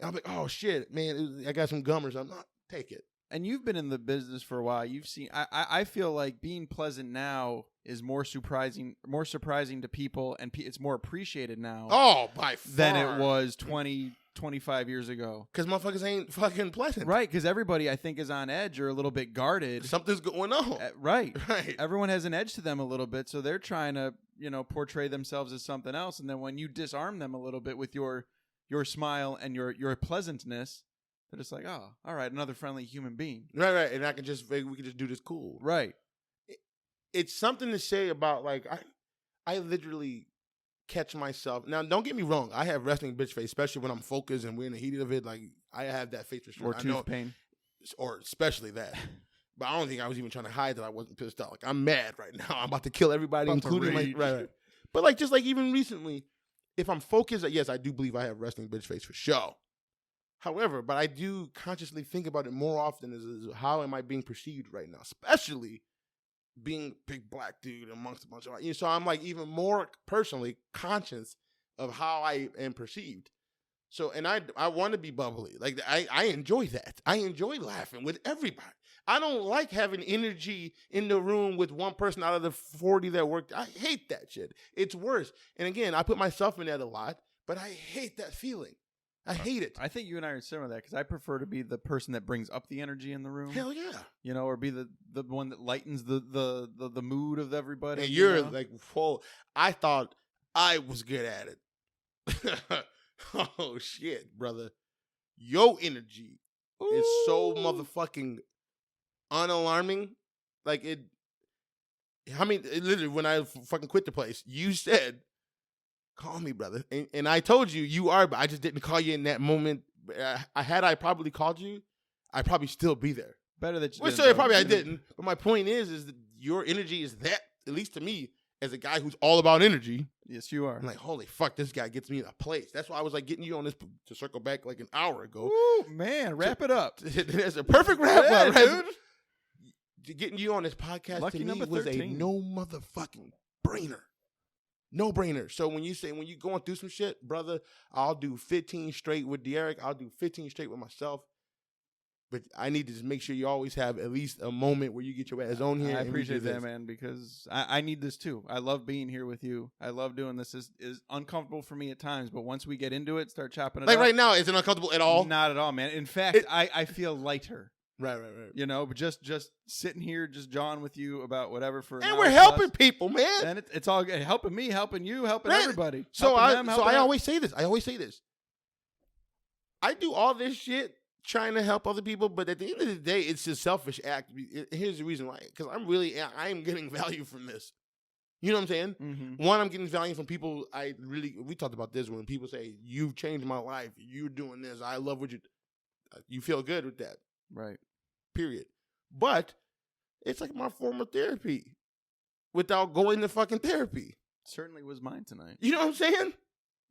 And I'm like, oh shit, man, I got some gum or something. Take it. And you've been in the business for a while. You've seen. I feel like being pleasant now is more surprising to people, and it's more appreciated now. Oh, by far. Than it was 20, 25 years ago. Because motherfuckers ain't fucking pleasant, right? Because everybody, I think, is on edge or a little bit guarded. Something's going on, right? Right. Everyone has an edge to them a little bit, so they're trying to portray themselves as something else, and then when you disarm them a little bit with your smile and your pleasantness. They're just like, oh, all right, another friendly human being. Right. And we can just do this cool. Right. It's something to say about, like, I literally catch myself. Now, don't get me wrong. I have resting bitch face, especially when I'm focused and we're in the heat of it. Like, I have that face for sure. Or tooth pain. Or especially that. But I don't think I was even trying to hide that I wasn't pissed off. Like, I'm mad right now. I'm about to kill everybody, including my... Right. But, like, just like even recently, if I'm focused, yes, I do believe I have resting bitch face for sure. However, but I do consciously think about it more often as how am I being perceived right now, especially being a big black dude amongst a bunch of, so I'm like even more personally conscious of how I am perceived. So, and I want to be bubbly. Like I enjoy that. I enjoy laughing with everybody. I don't like having energy in the room with one person out of the 40 that worked. I hate that shit. It's worse. And again, I put myself in that a lot, but I hate that feeling. I hate it. I think you and I are similar to that because I prefer to be the person that brings up the energy in the room. Hell yeah. Or be the one that lightens the mood of everybody. And you're like, whoa, I thought I was good at it. Oh, shit, brother. Your energy is so motherfucking unalarming. Like it, literally, when I fucking quit the place, you said, call me, brother. And I told you are, but I just didn't call you in that moment. I probably called you, I'd probably still be there. Better that you didn't. Sorry, probably I didn't. But my point is that your energy is that, at least to me, as a guy who's all about energy. Yes, you are. I'm like, holy fuck, this guy gets me in a place. That's why I was like getting you on this to circle back like an hour ago. Ooh, man, wrap it up. That's a perfect wrap up, right? Dude. Getting you on this podcast Lucky to me was a no motherfucking brainer. No brainer. So when you going through some shit, brother, I'll do 15 straight with Derek. I'll do 15 straight with myself. But I need to just make sure you always have at least a moment where you get your ass on here. I appreciate that, man, because I need this too. I love being here with you. I love doing this. Is uncomfortable for me at times, but once we get into it, start chopping it up. Like right now, is it uncomfortable at all? Not at all, man. In fact, I feel lighter. Right. But just sitting here, just jawing with you about whatever for. And we're helping people, man. And it's all good. Helping me, helping you, helping everybody. So helping I always say this. I do all this shit trying to help other people, but at the end of the day, it's a selfish act. Here's the reason why. Because I am getting value from this. You know what I'm saying? Mm-hmm. One, I'm getting value from people we talked about this when people say, you've changed my life. You're doing this. I love what you feel good with that. Right. Period. But it's like my form of therapy without going to fucking therapy. Certainly was mine tonight. You know what I'm saying?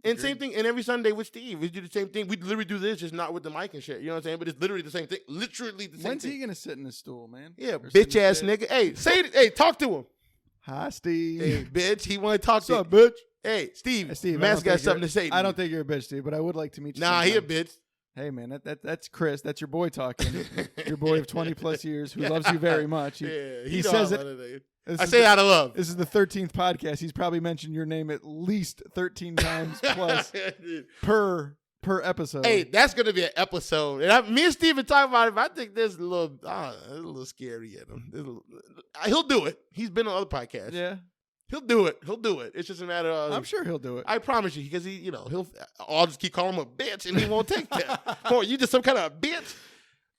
And Agreed. same thing, and every Sunday with Steve, we do the same thing. We literally do this, just not with the mic and shit. You know what I'm saying? But it's literally the same thing. Literally the same thing. When's he gonna sit in his stool, man? Yeah, bitch ass nigga. Hey, talk to him. Hi, Steve. Hey, bitch. He want to talk to you. What's up, bitch? Hey, Steve. Steve, Matt's got something to say. I don't think you're a bitch, Steve, but I would like to meet you. Nah, sometime. he a bitch. Hey, man, that's Chris. That's your boy talking. Your boy of 20 plus years who loves you very much. He says it. I say out of love. This is the 13th podcast. He's probably mentioned your name at least 13 times plus per per episode. Hey, that's gonna be an episode. And me and Steven talk about it. But I think there's a little scary at him. He'll do it. He's been on other podcasts. Yeah. He'll do it. It's just a matter of. I'm sure he'll do it. I promise you, because I'll just keep calling him a bitch, and he won't take that. Boy, you just some kind of a bitch.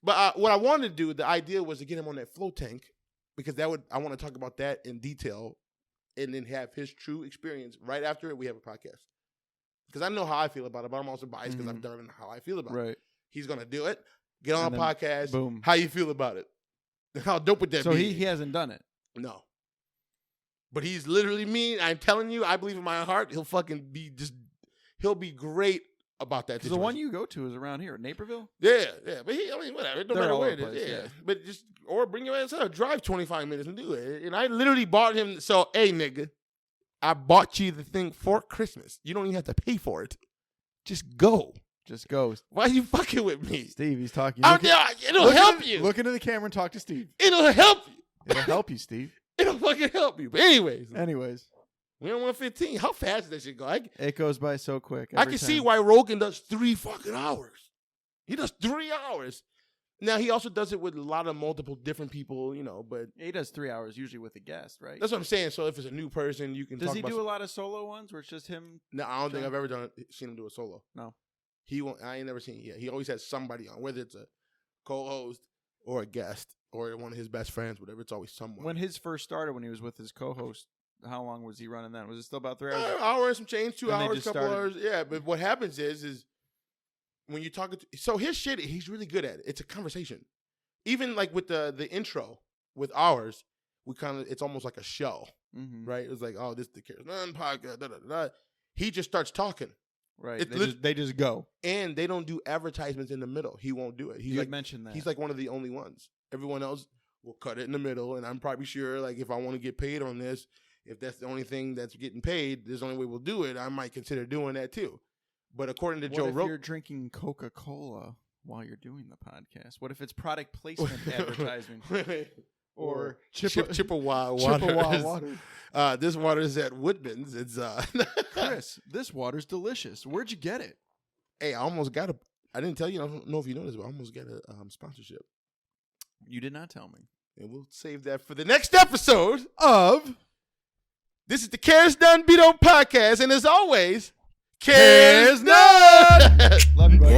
But what I wanted to do, the idea was to get him on that flow tank, because I want to talk about that in detail, and then have his true experience right after it. We have a podcast, because I know how I feel about it, but I'm also biased because I've done how I feel about it. Right. He's gonna do it. Get on a podcast. Boom. How you feel about it? How dope would that So be? he hasn't done it. No. But he's literally mean. I'm telling you, I believe in my heart, he'll fucking be he'll be great about that. Because the one you go to is around here, Naperville. Yeah. But whatever. It don't They're matter all where over it the is. place, Yeah. yeah. But or bring your ass up. Drive 25 minutes and do it. And I literally bought him. So, hey, nigga, I bought you the thing for Christmas. You don't even have to pay for it. Just go. Just go. Why are you fucking with me? Steve, he's talking. It'll help you. Look into the camera and talk to Steve. It'll help you. It'll help you, Steve. It'll fucking help you. But anyways, we on 115. How fast does that shit go? It goes by so quick. I can see why Rogan does 3 fucking hours. He does 3 hours. Now, he also does it with a lot of multiple different people, but... He does 3 hours usually with a guest, right? That's what I'm saying. So if it's a new person, you can Does talk he about... do a lot of solo ones where it's just him? No, I don't think I've ever seen him do a solo. No. He won't. I ain't never seen it yet. He always has somebody on, whether it's a co-host or a guest or one of his best friends, whatever. It's always someone. When his first started, when he was with his co-host, how long was he running then? Was it still about 3 hours? Hour and some change, 2 And they hours, just couple started- hours. Yeah, but what happens is when you talk, so his shit, he's really good at it. It's a conversation. Even like with the intro with ours, it's almost like a show, right? It's like, oh, this is the Caresnone podcast. Da, da, da, da. He just starts talking. Right. They just go. And they don't do advertisements in the middle. He won't do it. You mentioned that. He's like one of the only ones. Everyone else will cut it in the middle. And I'm probably sure, like, if I want to get paid on this, if that's the only thing that's getting paid, there's the only way we'll do it, I might consider doing that too. But according to Joe Rogan... What if you're drinking Coca-Cola while you're doing the podcast? What if it's product placement advertising? Or Chippewa water. This water is at Woodman's. It's Chris, this water's delicious. Where'd you get it? Hey, I almost got I didn't tell you. I don't know if you know this, but I almost got a sponsorship. You did not tell me. And we'll save that for the next episode of... This is the Caresnone Beat On Podcast, and as always, Caresnone! Love you, buddy.